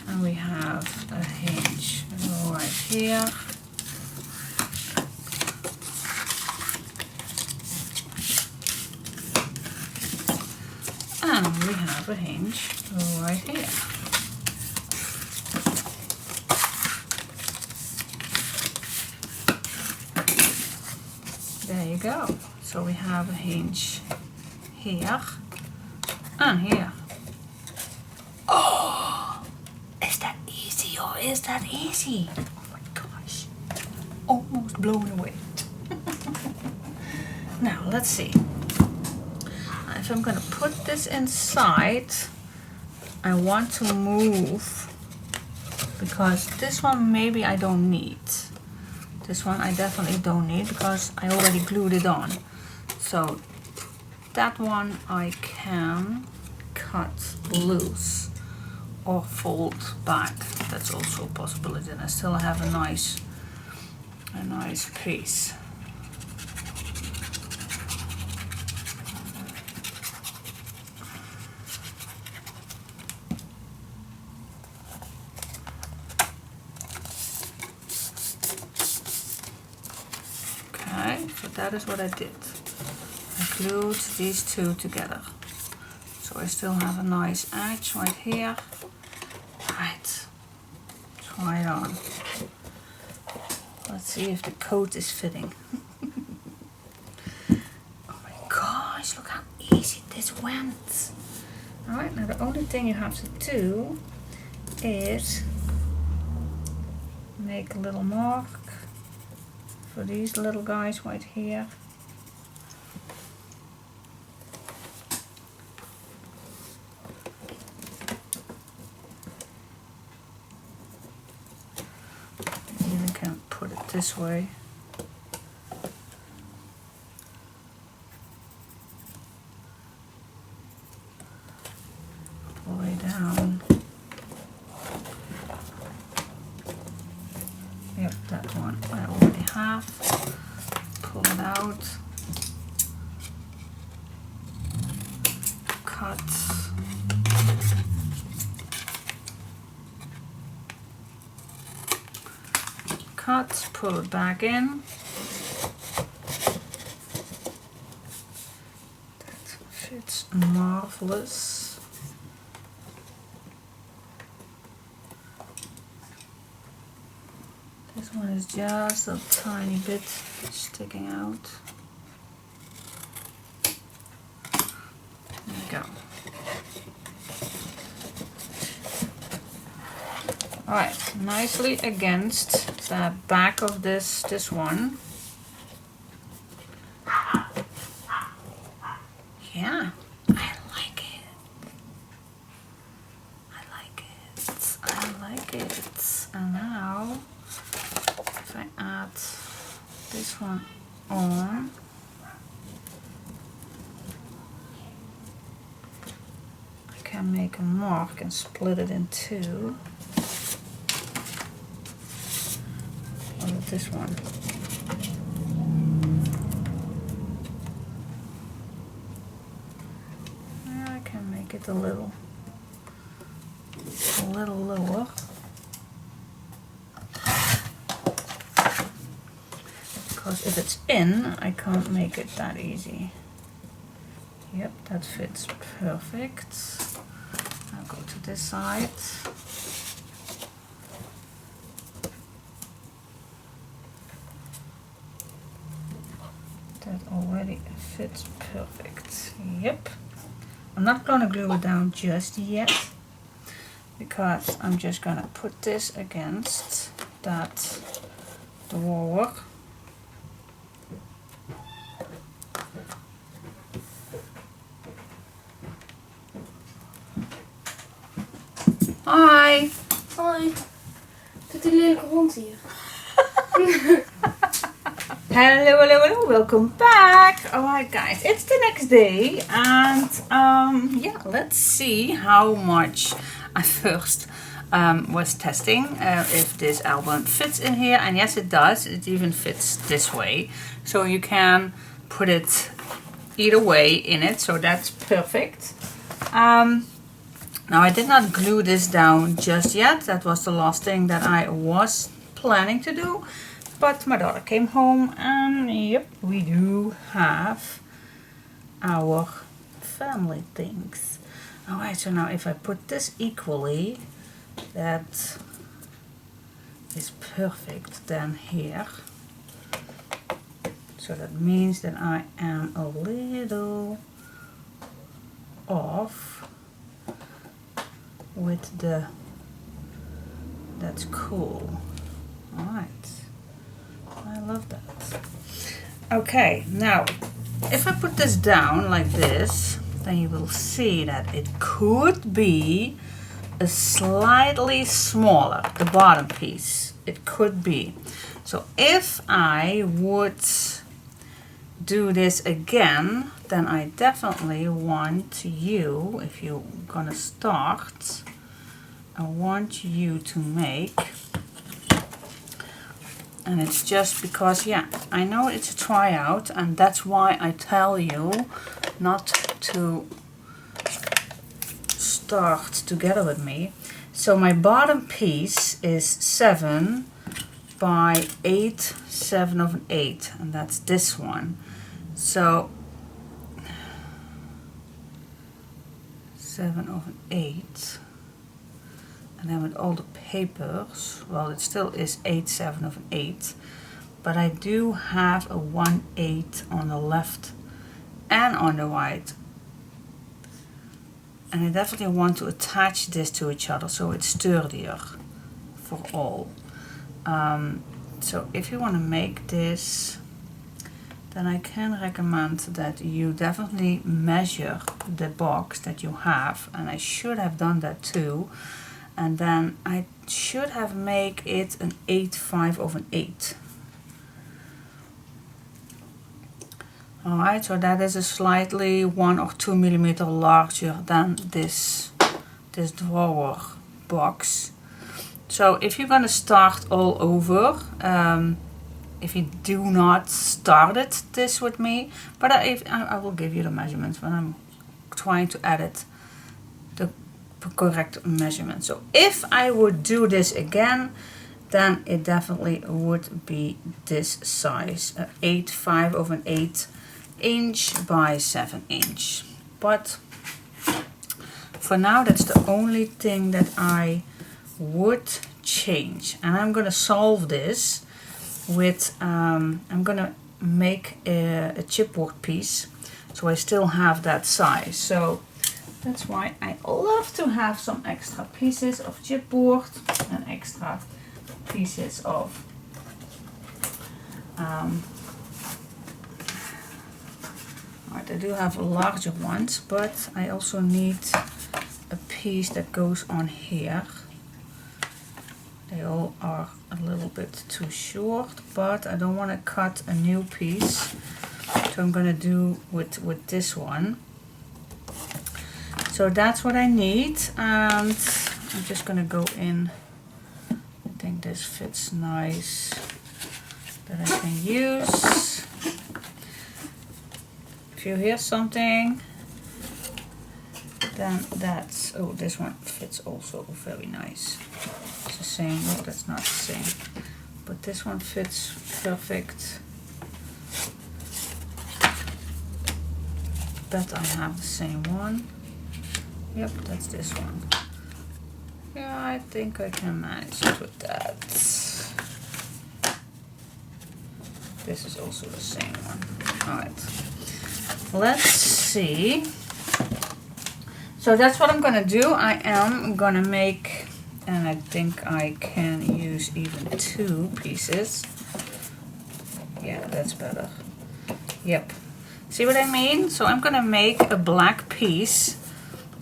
And we have a hinge right here. And we have a hinge right here. There you go. So we have a hinge here and here. Oh, is that easy or is that easy? Oh my gosh, almost blown away. Now let's see. If I'm gonna put this inside, I want to move, because this one maybe I don't need. This one I definitely don't need because I already glued it on. So that one I can cut loose or fold back. That's also a possibility, and I still have a nice piece. So that is what I did. I glued these two together. So I still have a nice edge right here. Right, try it on. Let's see if the coat is fitting. Oh my gosh, look how easy this went. Alright, now the only thing you have to do is make a little mark for these little guys right here. You can put it this way. All the way down. Yep, that one I already have. Pull it out. Cut. Cut, pull it back in. That fits marvelous. This one is just a tiny bit sticking out. There we go. Alright, nicely against the back of this one. Yeah, I like it. I like it. I like it. And now if I add this one on, I can make a mark and split it in two. Or with this one. I can make it a little a little lower. Because if it's in, I can't make it that easy. Yep, that fits perfect. I'll go to this side. That already fits perfect. Yep. I'm not gonna glue it down just yet, because I'm just gonna put this against that drawer. Hi! Hoi. Doet die lelijke hond hier? Hello, hello, hello, welcome back. Alright guys, it's the next day and yeah, let's see how much I first was testing if this album fits in here, and yes it does, it even fits this way. So you can put it either way in it, so that's perfect. Now I did not glue this down just yet, that was the last thing that I was planning to do. But my daughter came home and yep, we do have our family things. Alright, so now if I put this equally, that is perfect then here. So that means that I am a little off with the, that's cool. Alright. I love that. Okay, now if I put this down like this, then you will see that it could be a slightly smaller, the bottom piece. It could be. So if I would do this again, then I definitely want you, if you're gonna start, I want you to make, and it's just because, yeah, I know it's a tryout, and that's why I tell you not to start together with me. So my bottom piece is 7 by 8, 7 of an 8, and that's this one. So 7 of an 8. And then with all the papers, well, it still is 8, 7 of an 8. But I do have a 1/8 on the left and on the right. And I definitely want to attach this to each other so it's sturdier for all. So if you want to make this, then I can recommend that you definitely measure the box that you have. And I should have done that too. And then I should have make it an 8, 5 of an 8. Alright, so that is a slightly 1 or 2 millimeter larger than this drawer box. So if you're gonna start all over, if you do not start it this with me, but I will give you the measurements when I'm trying to edit the correct measurement. So if I would do this again, then it definitely would be this size, 8, 5 of an 8 inch by 7 inch. But for now, that's the only thing that I would change. And I'm gonna solve this with, I'm gonna make a chipboard piece, so I still have that size. So that's why I love to have some extra pieces of chipboard and extra pieces of right, I do have larger ones, but I also need a piece that goes on here. They all are a little bit too short, but I don't want to cut a new piece, so I'm going to do with this one. So that's what I need, and I'm just gonna go in. I think this fits nice, that I can use. If you hear something, Then that's, oh, this one fits also very nice. It's the same, no, that's not the same. But this one fits perfect. Bet I have the same one. Yep, that's this one. Yeah, I think I can manage it with that. This is also the same one. Alright. Let's see. So that's what I'm gonna do. I am gonna make, and I think I can use even 2 pieces. Yeah, that's better. Yep. See what I mean? So I'm gonna make a black piece,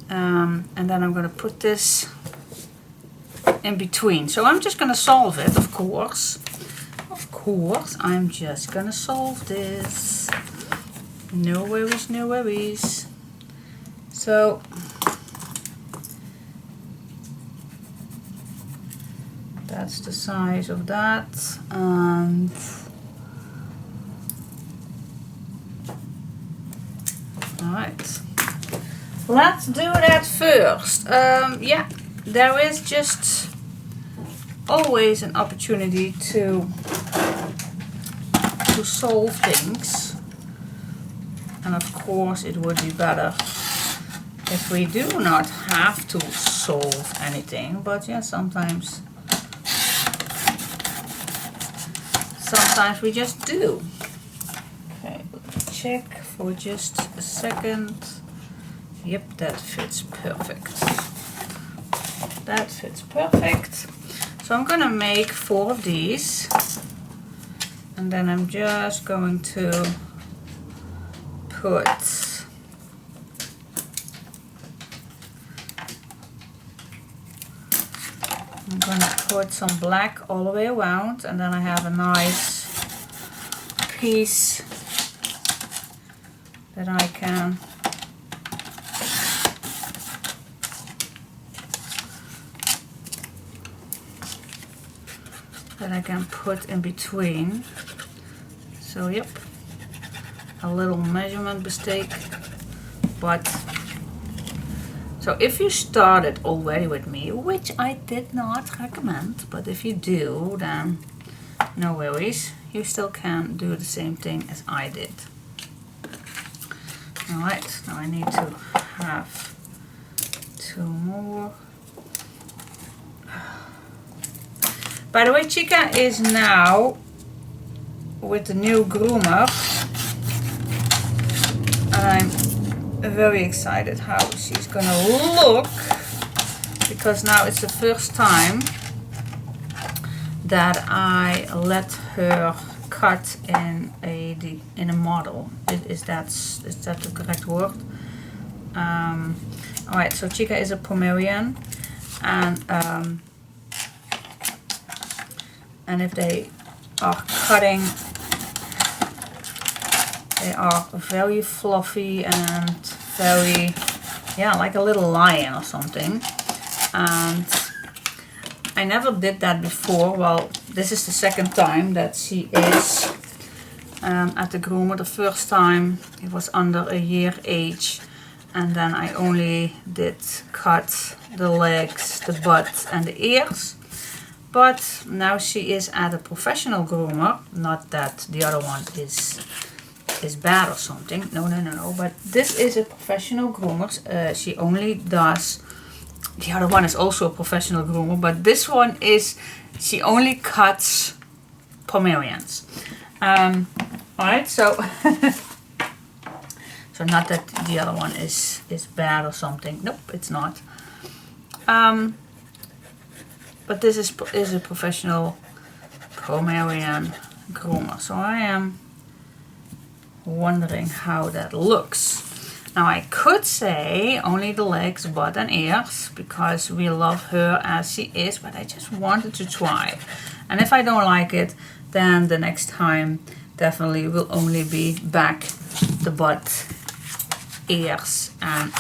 and then I'm gonna put this in between. So I'm just gonna solve it, of course. Of course, I'm just gonna solve this. No worries, no worries. So that's the size of that, and alright, let's do that first. Yeah, there is just always an opportunity to solve things, and of course it would be better if we do not have to solve anything, but yeah, sometimes we just do. Okay, let's check for just a second. Yep, that fits perfect. That fits perfect. So I'm gonna make 4 of these, and then I'm just going to put some black all the way around, and then I have a nice piece that I can put in between. So yep, a little measurement mistake, but so if you started already with me, which I did not recommend, but if you do, then no worries, you still can do the same thing as I did. Alright, now I need to have 2 more. By the way, Chica is now with the new groomer, and I'm very excited how she's gonna look, because now it's the first time that I let her cut in a model. Is that the correct word? Alright, so Chica is a Pomeranian, and if they are cutting, they are very fluffy and very, yeah, like a little lion or something. And I never did that before. Well, this is the second time that she is at the groomer. The first time it was under a year age, and then I only did cut the legs, the butt and the ears. But now she is at a professional groomer. Not that the other one is bad or something. No. But this is a professional groomer. She only does. The other one is also a professional groomer, but this one is. She only cuts Pomeranians. Alright, so so not that the other one is bad or something. Nope, it's not. But this is a professional Pomeranian groomer. So I am wondering how that looks. Now I could say only the legs, butt and ears, because we love her as she is, but I just wanted to try. And if I don't like it, then the next time definitely will only be back, the butt, ears and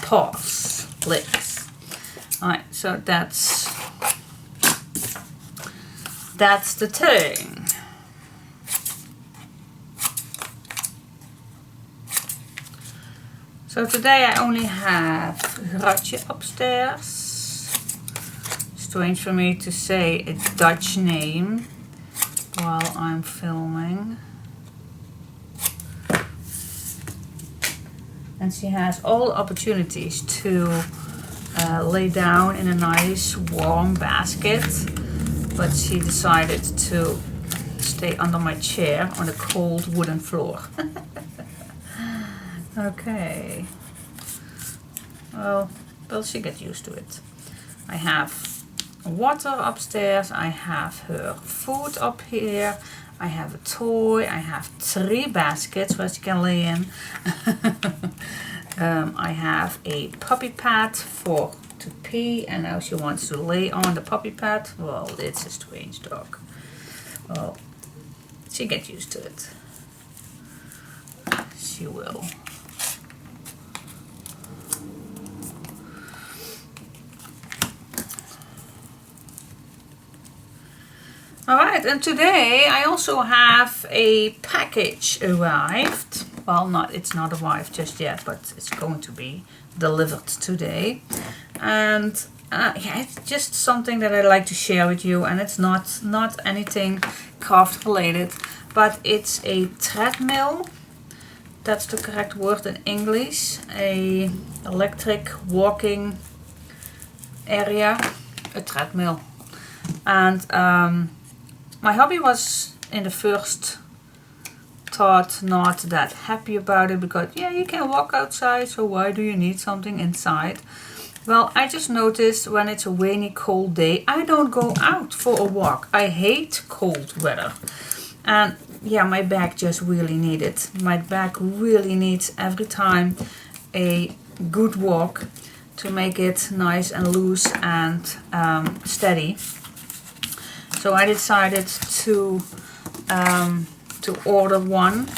paws, legs. Alright, so that's the thing. So today I only have Ratje upstairs. Strange for me to say a Dutch name while I'm filming. And she has all opportunities to lay down in a nice warm basket, but she decided to stay under my chair on a cold wooden floor. Okay. Well, she gets used to it. I have water upstairs, I have her food up here, I have a toy, I have 3 baskets where she can lay in. I have a puppy pad to pee, and now she wants to lay on the puppy pad. Well, it's a strange dog. Well, she gets used to it. She will. Alright, and today I also have a package arrived. Well, it's not arrived just yet, but it's going to be delivered today. And yeah, it's just something that I like to share with you, and it's not anything craft related, but it's a treadmill. That's the correct word in English. A electric walking area, a treadmill. And my hubby was in the first thought not that happy about it, because yeah, you can walk outside, so why do you need something inside? Well, I just noticed when it's a rainy, cold day, I don't go out for a walk. I hate cold weather. And yeah, my back just really needs it. My back really needs every time a good walk to make it nice and loose and steady. So I decided to order one.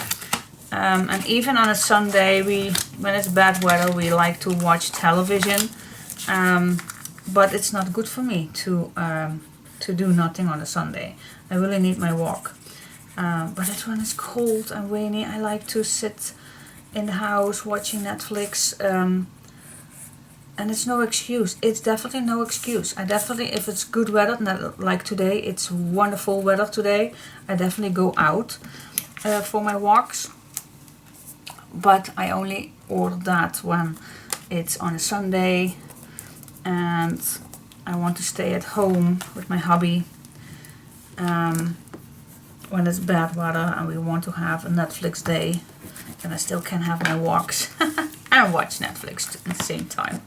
And even on a Sunday, when it's bad weather, we like to watch television. But it's not good for me to do nothing on a Sunday. I really need my walk. But when it's cold and rainy, I like to sit in the house watching Netflix. And it's no excuse. It's definitely no excuse. I definitely, if it's good weather, like today, it's wonderful weather today, I definitely go out for my walks. But I only order that when it's on a Sunday and I want to stay at home with my hubby. When it's bad weather and we want to have a Netflix day, then I still can have my walks and watch Netflix at the same time.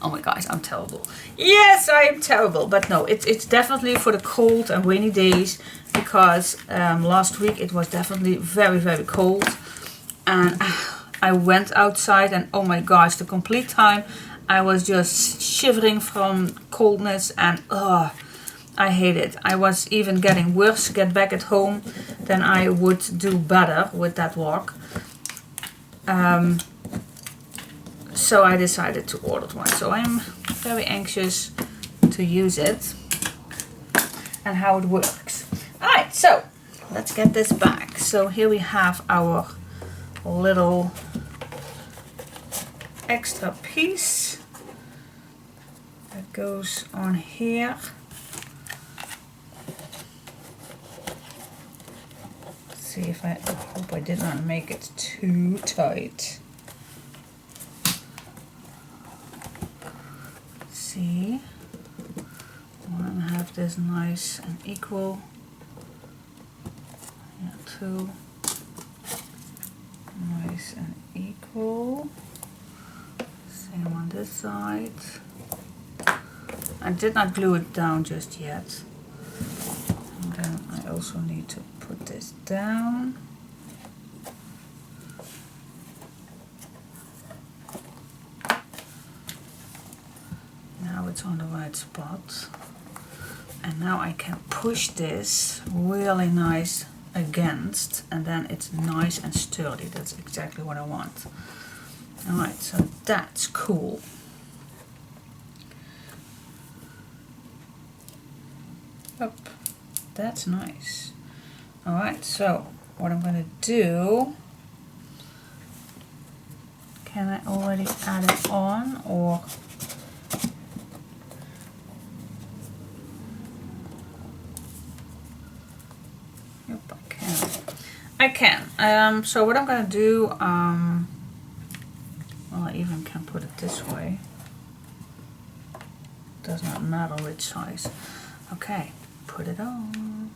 Oh my gosh, I'm terrible. Yes, I am terrible. But no, it's definitely for the cold and rainy days, because last week it was definitely very, very cold. And I went outside and oh my gosh, the complete time I was just shivering from coldness, and I hate it. I was even getting worse, get back at home, than I would do better with that walk. So I decided to order one. So I'm very anxious to use it and how it works. Alright, so let's get this back. So here we have our little extra piece that goes on here. See if I hope I did not make it too tight. See, I want to have this nice and equal. Yeah, 2 nice and equal. Same on this side. I did not glue it down just yet. And then I also need to put this down. Now it's on the right spot. And now I can push this really nice against, and then it's nice and sturdy. That's exactly what I want. Alright, so that's cool. Up. That's nice. Alright, so what I'm going to do, Can I already add it on, or yep, I can. I can. So what I'm gonna do, well, I even can put it this way. Does not matter which size. Okay, put it on.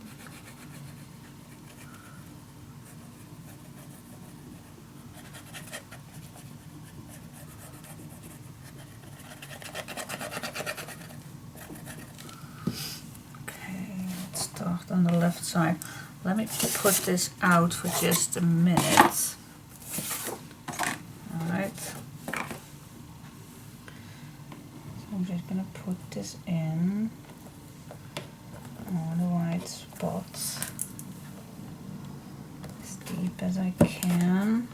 On the left side. Let me put this out for just a minute. Alright. So I'm just gonna put this in on the right spots as deep as I can.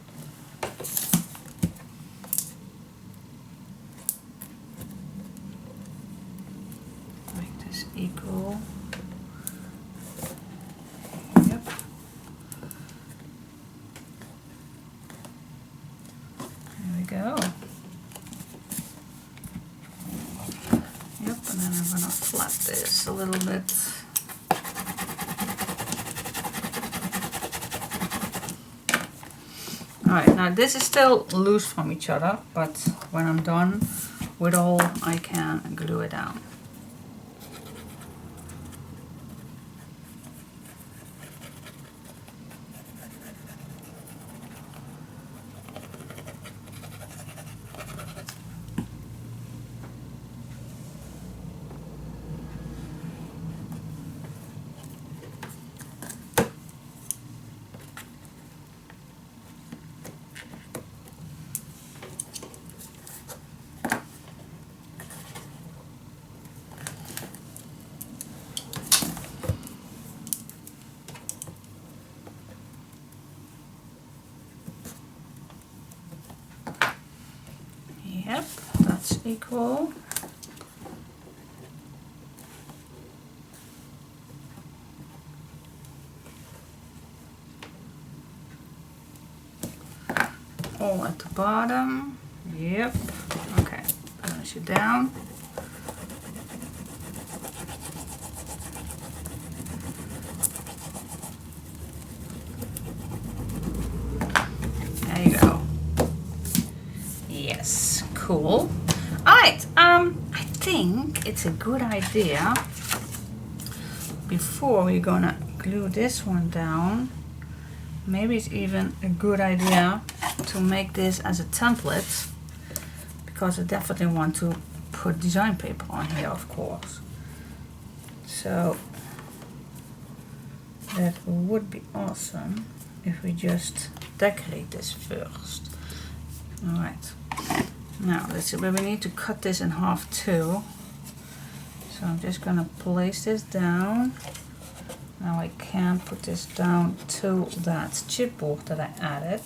Make this equal. Go. Yep, and then I'm going to flat this a little bit. Alright, now this is still loose from each other, but when I'm done with all, I can glue it down. Yep, that's equal. All at the bottom. Yep. Okay, finish it down. There you go. Yes, cool. Alright, I think it's a good idea, before we're gonna glue this one down, maybe it's even a good idea to make this as a template, because I definitely want to put design paper on here, of course. So that would be awesome if we just decorate this first. Alright, now let's see, but we need to cut this in half too. So I'm just gonna place this down. Now I can put this down to that chipboard that I added.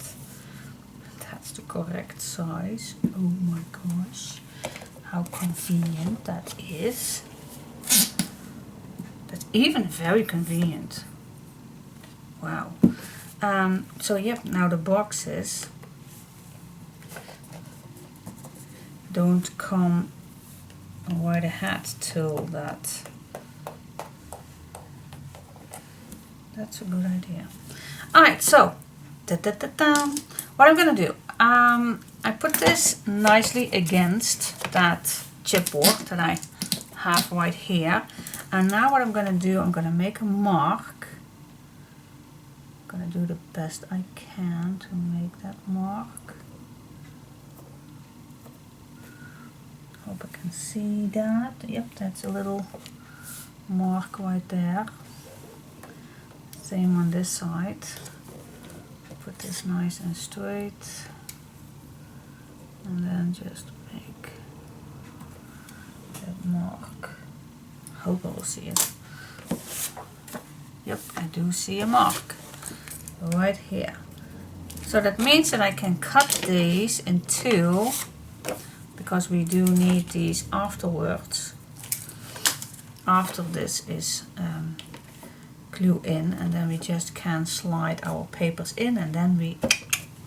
That's the correct size. Oh my gosh, how convenient that is. That's even very convenient. Wow. So yep, now the boxes don't come right ahead till that. That's a good idea. Alright, so what I'm gonna do, I put this nicely against that chipboard that I have right here, and now what I'm gonna do, I'm gonna make a mark. I'm gonna do the best I can to make that mark. Hope I can see that. Yep, that's a little mark right there. Same on this side. Put this nice and straight, and then just make that mark. Hope I will see it. Yep, I do see a mark right here. So that means that I can cut these in two, because we do need these afterwards, after this is glue in, and then we just can slide our papers in, and then we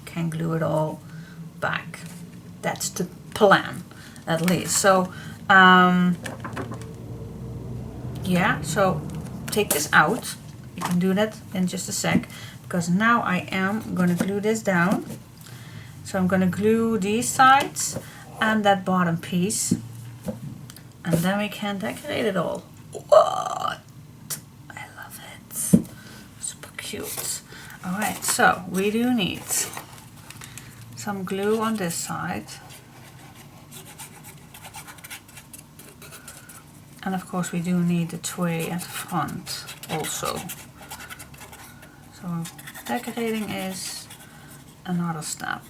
can glue it all back. That's the plan, at least. So, yeah, so take this out. You can do that in just a sec, because now I am going to glue this down. So I'm going to glue these sides and that bottom piece, and then we can decorate it all. What? I love it. Super cute. Alright, so we do need some glue on this side. And of course we do need the tray at the front also. So decorating is another step.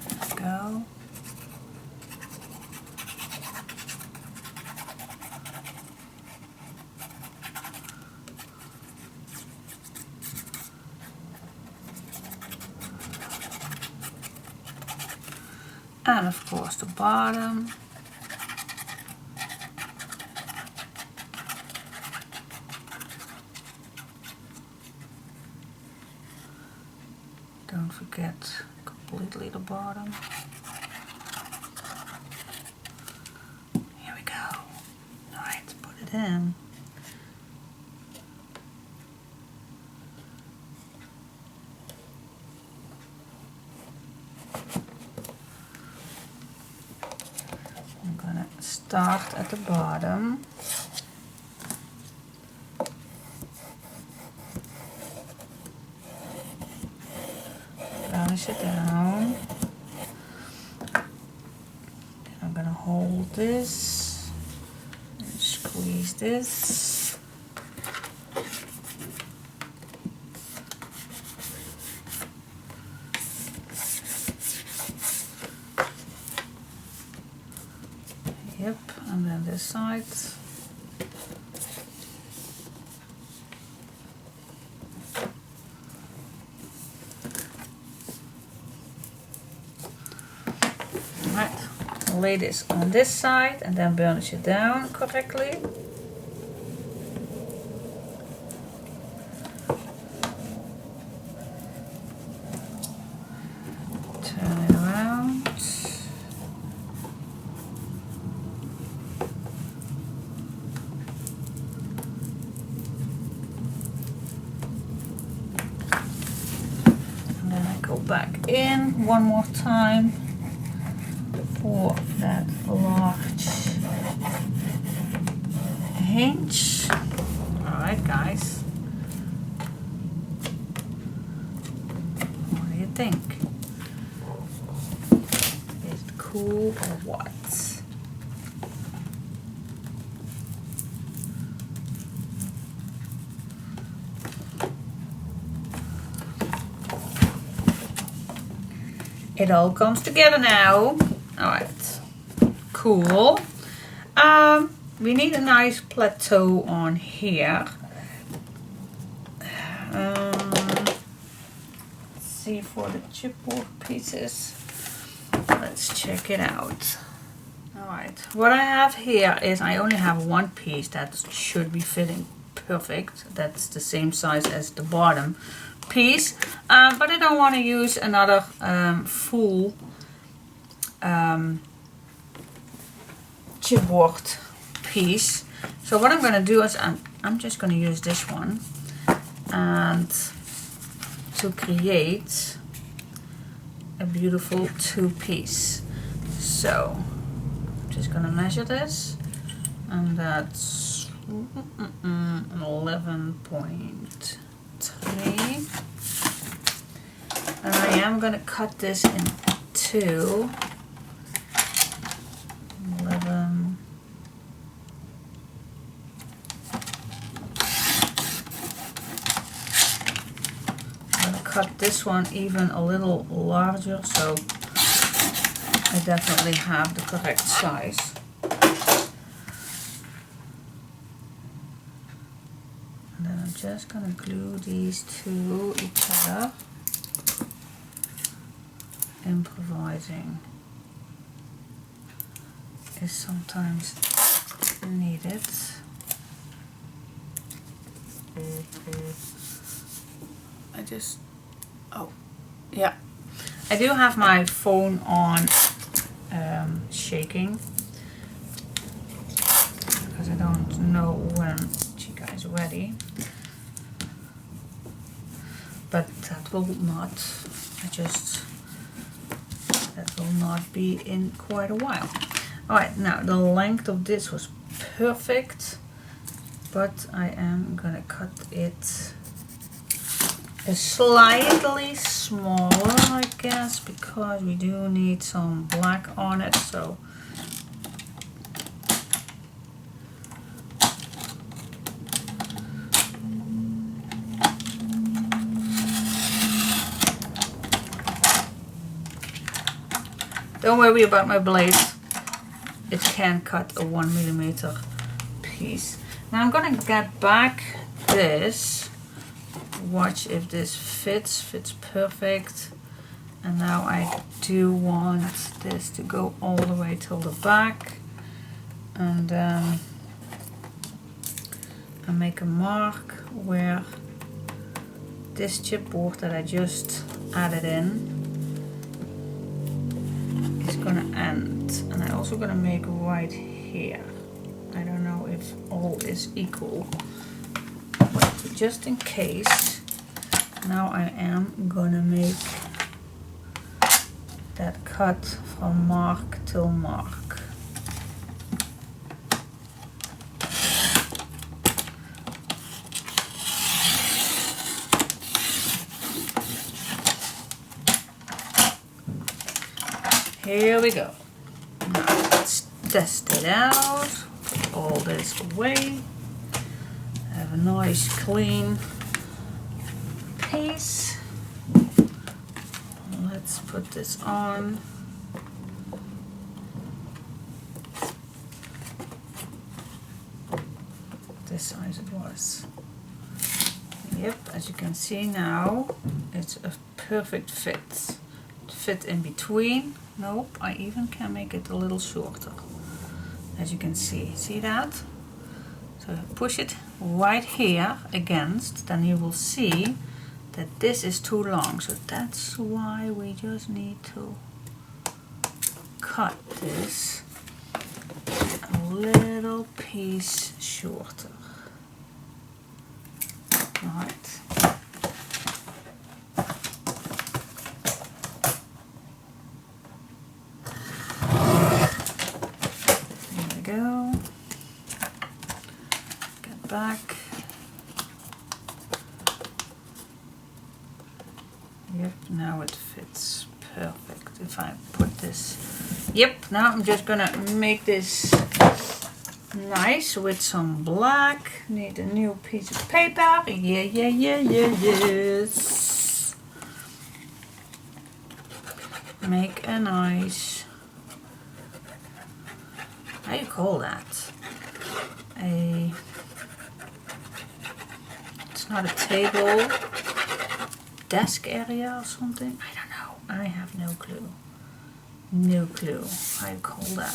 There we go. And of course the bottom. Don't forget completely the bottom. Here we go. Alright, put it in. I'm gonna start at the bottom. Varnish it down. Then I'm gonna hold this and squeeze this. Yep, and then this side. Right, lay this on this side and then burnish it down correctly. Turn it around. And then I go back in one more time for that large hinge. Alright guys, what do you think? Is it cool or what? It all comes together now. Alright, cool. We need a nice plateau on here. Let's see for the chipboard pieces. Let's check it out. Alright, what I have here is I only have one piece that should be fitting perfect. That's the same size as the bottom piece, but I don't want to use another full chipboard piece. So what I'm going to do is I'm just going to use this one and to create a beautiful two-piece. So I'm just going to measure this, and that's 11.3, and I am going to cut this in two. 11. I'm going to cut this one even a little larger, so I definitely have the correct size. And then I'm just going to glue these to each other. Improvising is sometimes needed. I just, oh, Yeah, I do have my phone on shaking because I don't know when Chica is ready. But that will not, that will not be in quite a while. Alright, now the length of this was perfect, but I am gonna cut it slightly smaller, I guess, because we do need some black on it, so don't worry about my blade, it can cut a 1mm piece. Now I'm gonna get back this, watch if this fits perfect. And now I do want this to go all the way till the back, and then I make a mark where this chipboard that I just added in is gonna end. And I also gonna make right here. I don't know if all is equal, but just in case, now I am gonna make that cut from mark till mark. Here we go. Now let's test it out. Put all this away. Have a nice clean piece. Let's put this on. This size it was. Yep, as you can see now, it's a perfect fit. Fit in between. Nope, I even can make it a little shorter. As you can see that? So push it right here against, then you will see that this is too long, so that's why we just need to cut this a little piece shorter. Right. There we go. Get back. Yep, now it fits perfect. If I put this, yep, now I'm just gonna make this nice with some black. Need a new piece of paper. Yes. Make a nice, how do you call that? It's not a table. Desk area or something? I don't know. I have no clue. No clue how you call that.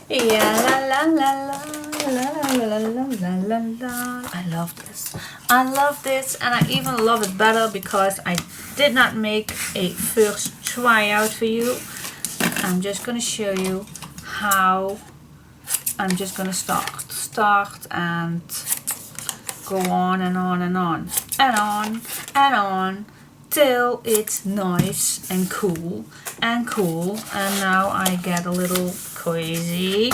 Yeah, la la la la la la la la la la. I love this. I love this, and I even love it better because I did not make a first tryout for you. I'm just gonna show you how I'm just gonna start and go on and on and on and on and on till it's nice and cool and cool. And now I get a little crazy.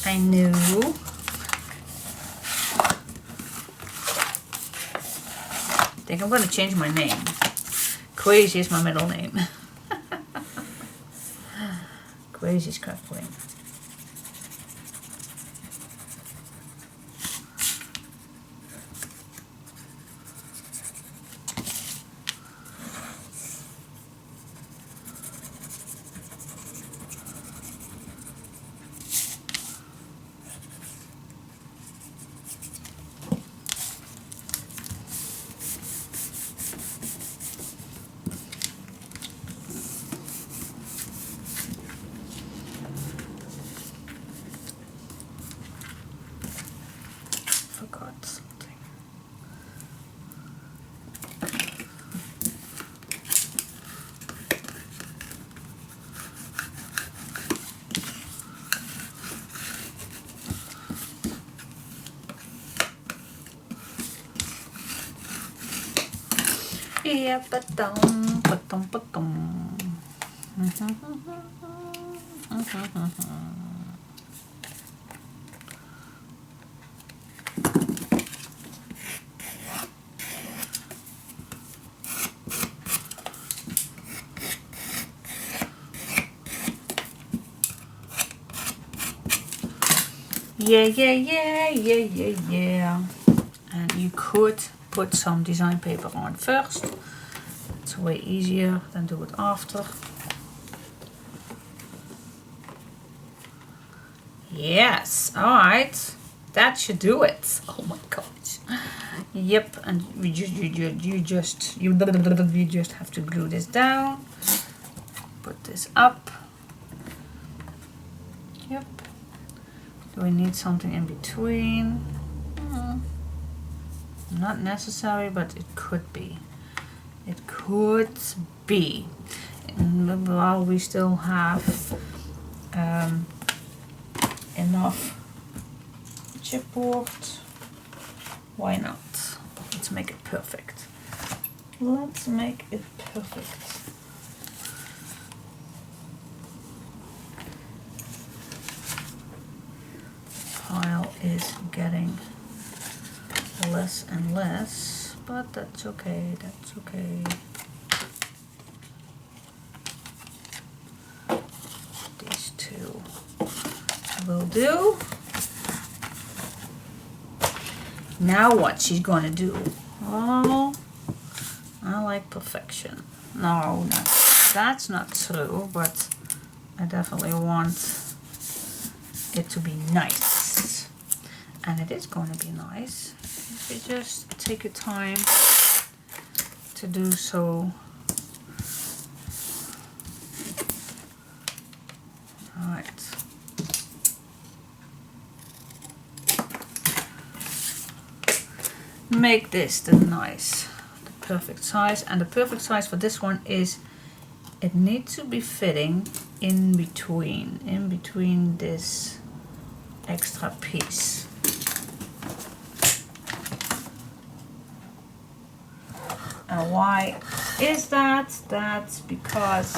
I knew. I think I'm going to change my name. Crazy is my middle name. Crazy scrapqueen. Yeah, ba-dum, ba-dum, ba-dum. Yeah, yeah, yeah, yeah, yeah, yeah. And you could put some design paper on first. It's way easier than do it after. Yes, alright. That should do it. Oh my gosh. Yep, and you just have to glue this down. Put this up. Yep. Do we need something in between? Not necessary, but it could be. It could be. And while we still have enough chipboard, why not? Let's make it perfect. Let's make it perfect. Pile is getting less and less, but that's okay, that's okay. These two will do. Now what she's gonna do? Oh, I like perfection. No, that's not true, but I definitely want it to be nice. And it is going to be nice if you just take your time to do so. Alright. Make this the perfect size. And the perfect size for this one is, it needs to be fitting in between this extra piece. And why is that? That's because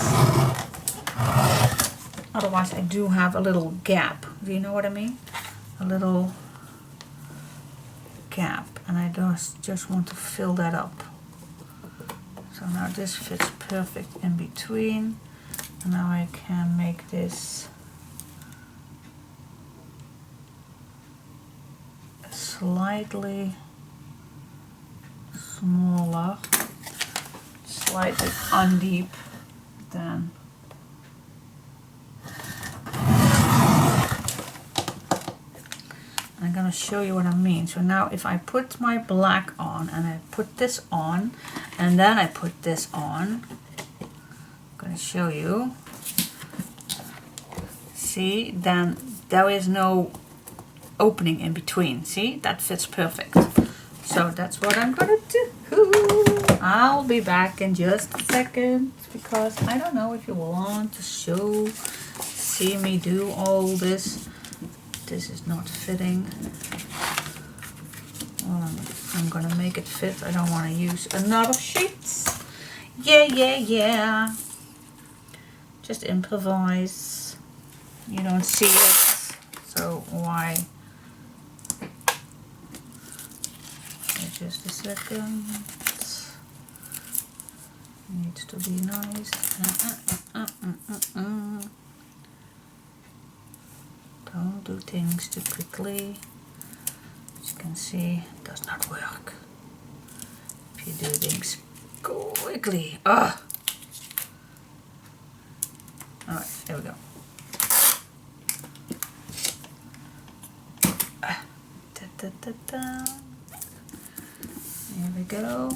otherwise I do have a little gap. Do you know what I mean? A little gap, and I just want to fill that up. So now this fits perfect in between. And now I can make this slightly smaller, slightly undeep than I'm gonna show you what I mean. So now if I put my black on and I put this on and then I put this on, I'm gonna show you. See, then there is no opening in between. See, that fits perfect. So that's what I'm gonna do. I'll be back in just a second because I don't know if you want to see me do all this. This is not fitting. I'm gonna make it fit. I don't want to use another sheet. Yeah. Just improvise. You don't see it, so why? Just a second. Needs to be nice. Don't do things too quickly. As you can see, it does not work if you do things quickly. Alright, there we go. There we go.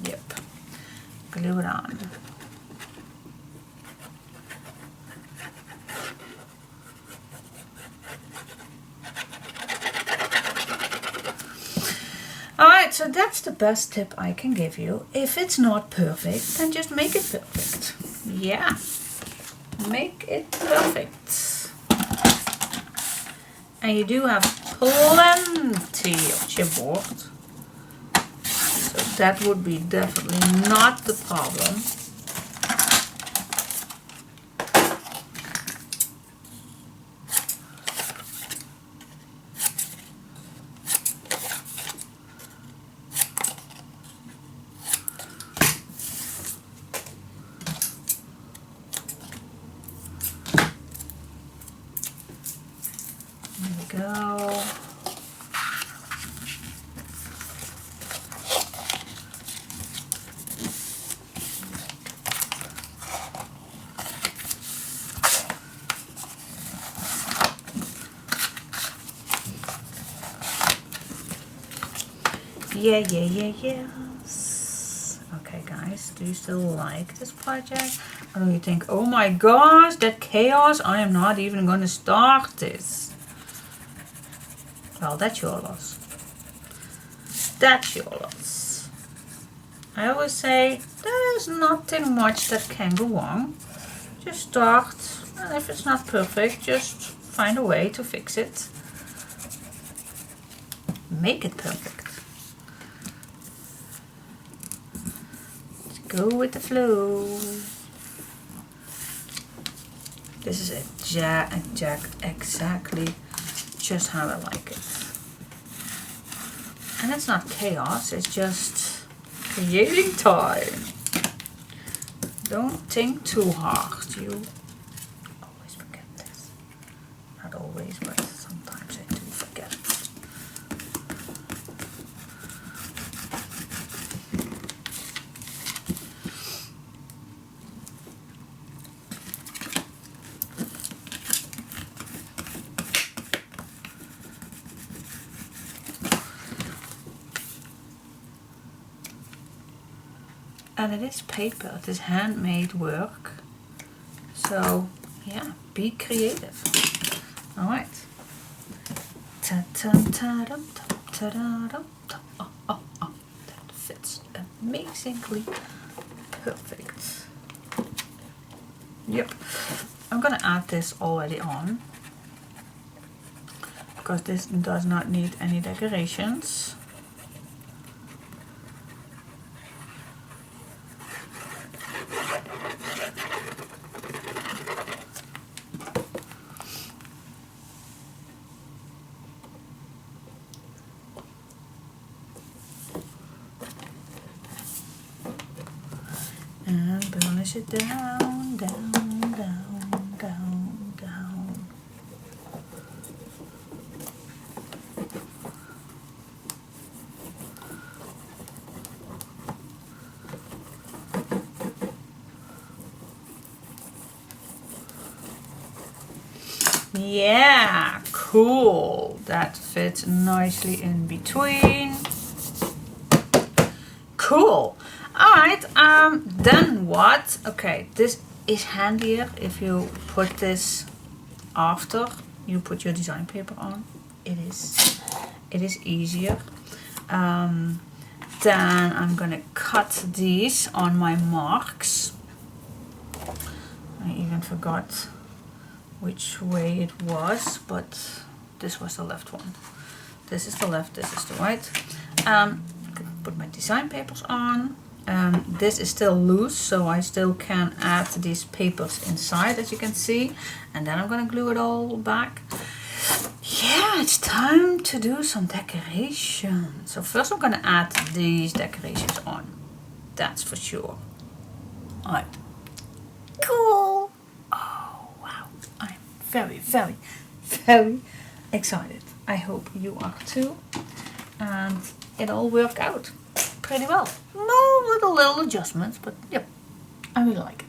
Yep. Glue it on. Alright, so that's the best tip I can give you. If it's not perfect, then just make it perfect. Yeah. Make it perfect. And you do have plenty of chipboard. that would be definitely not the problem. There we go. Yes. Okay, guys, do you still like this project? Or do you think, oh my gosh, that chaos, I am not even going to start this? Well, that's your loss. That's your loss. I always say, there is nothing much that can go wrong. Just start, and if it's not perfect, just find a way to fix it. Make it perfect. Go with the flow. This is exactly just how I like it. And it's not chaos, it's just creating time. Don't think too hard. You always forget this. Not always, but sometimes I do forget. And it is paper, it is handmade work. So yeah, be creative. Alright. That fits amazingly perfect. Yep. I'm gonna add this already on, because this does not need any decorations. And burnish it down, down, down, down, down. Yeah, cool. That fits nicely in between. Cool. Alright, then what? Okay, this is handier if you put this after you put your design paper on. It is easier. Then I'm gonna cut these on my marks. I even forgot which way it was, but this was the left one. This is the left, this is the right. Put my design papers on. This is still loose, so I still can add these papers inside, as you can see. And then I'm gonna glue it all back. Yeah, it's time to do some decoration. So first I'm gonna add these decorations on. That's for sure. Alright. Cool. Oh, wow. I'm very, very, very excited. I hope you are too. And it all worked out pretty well. No little adjustments, but yep, I really like it.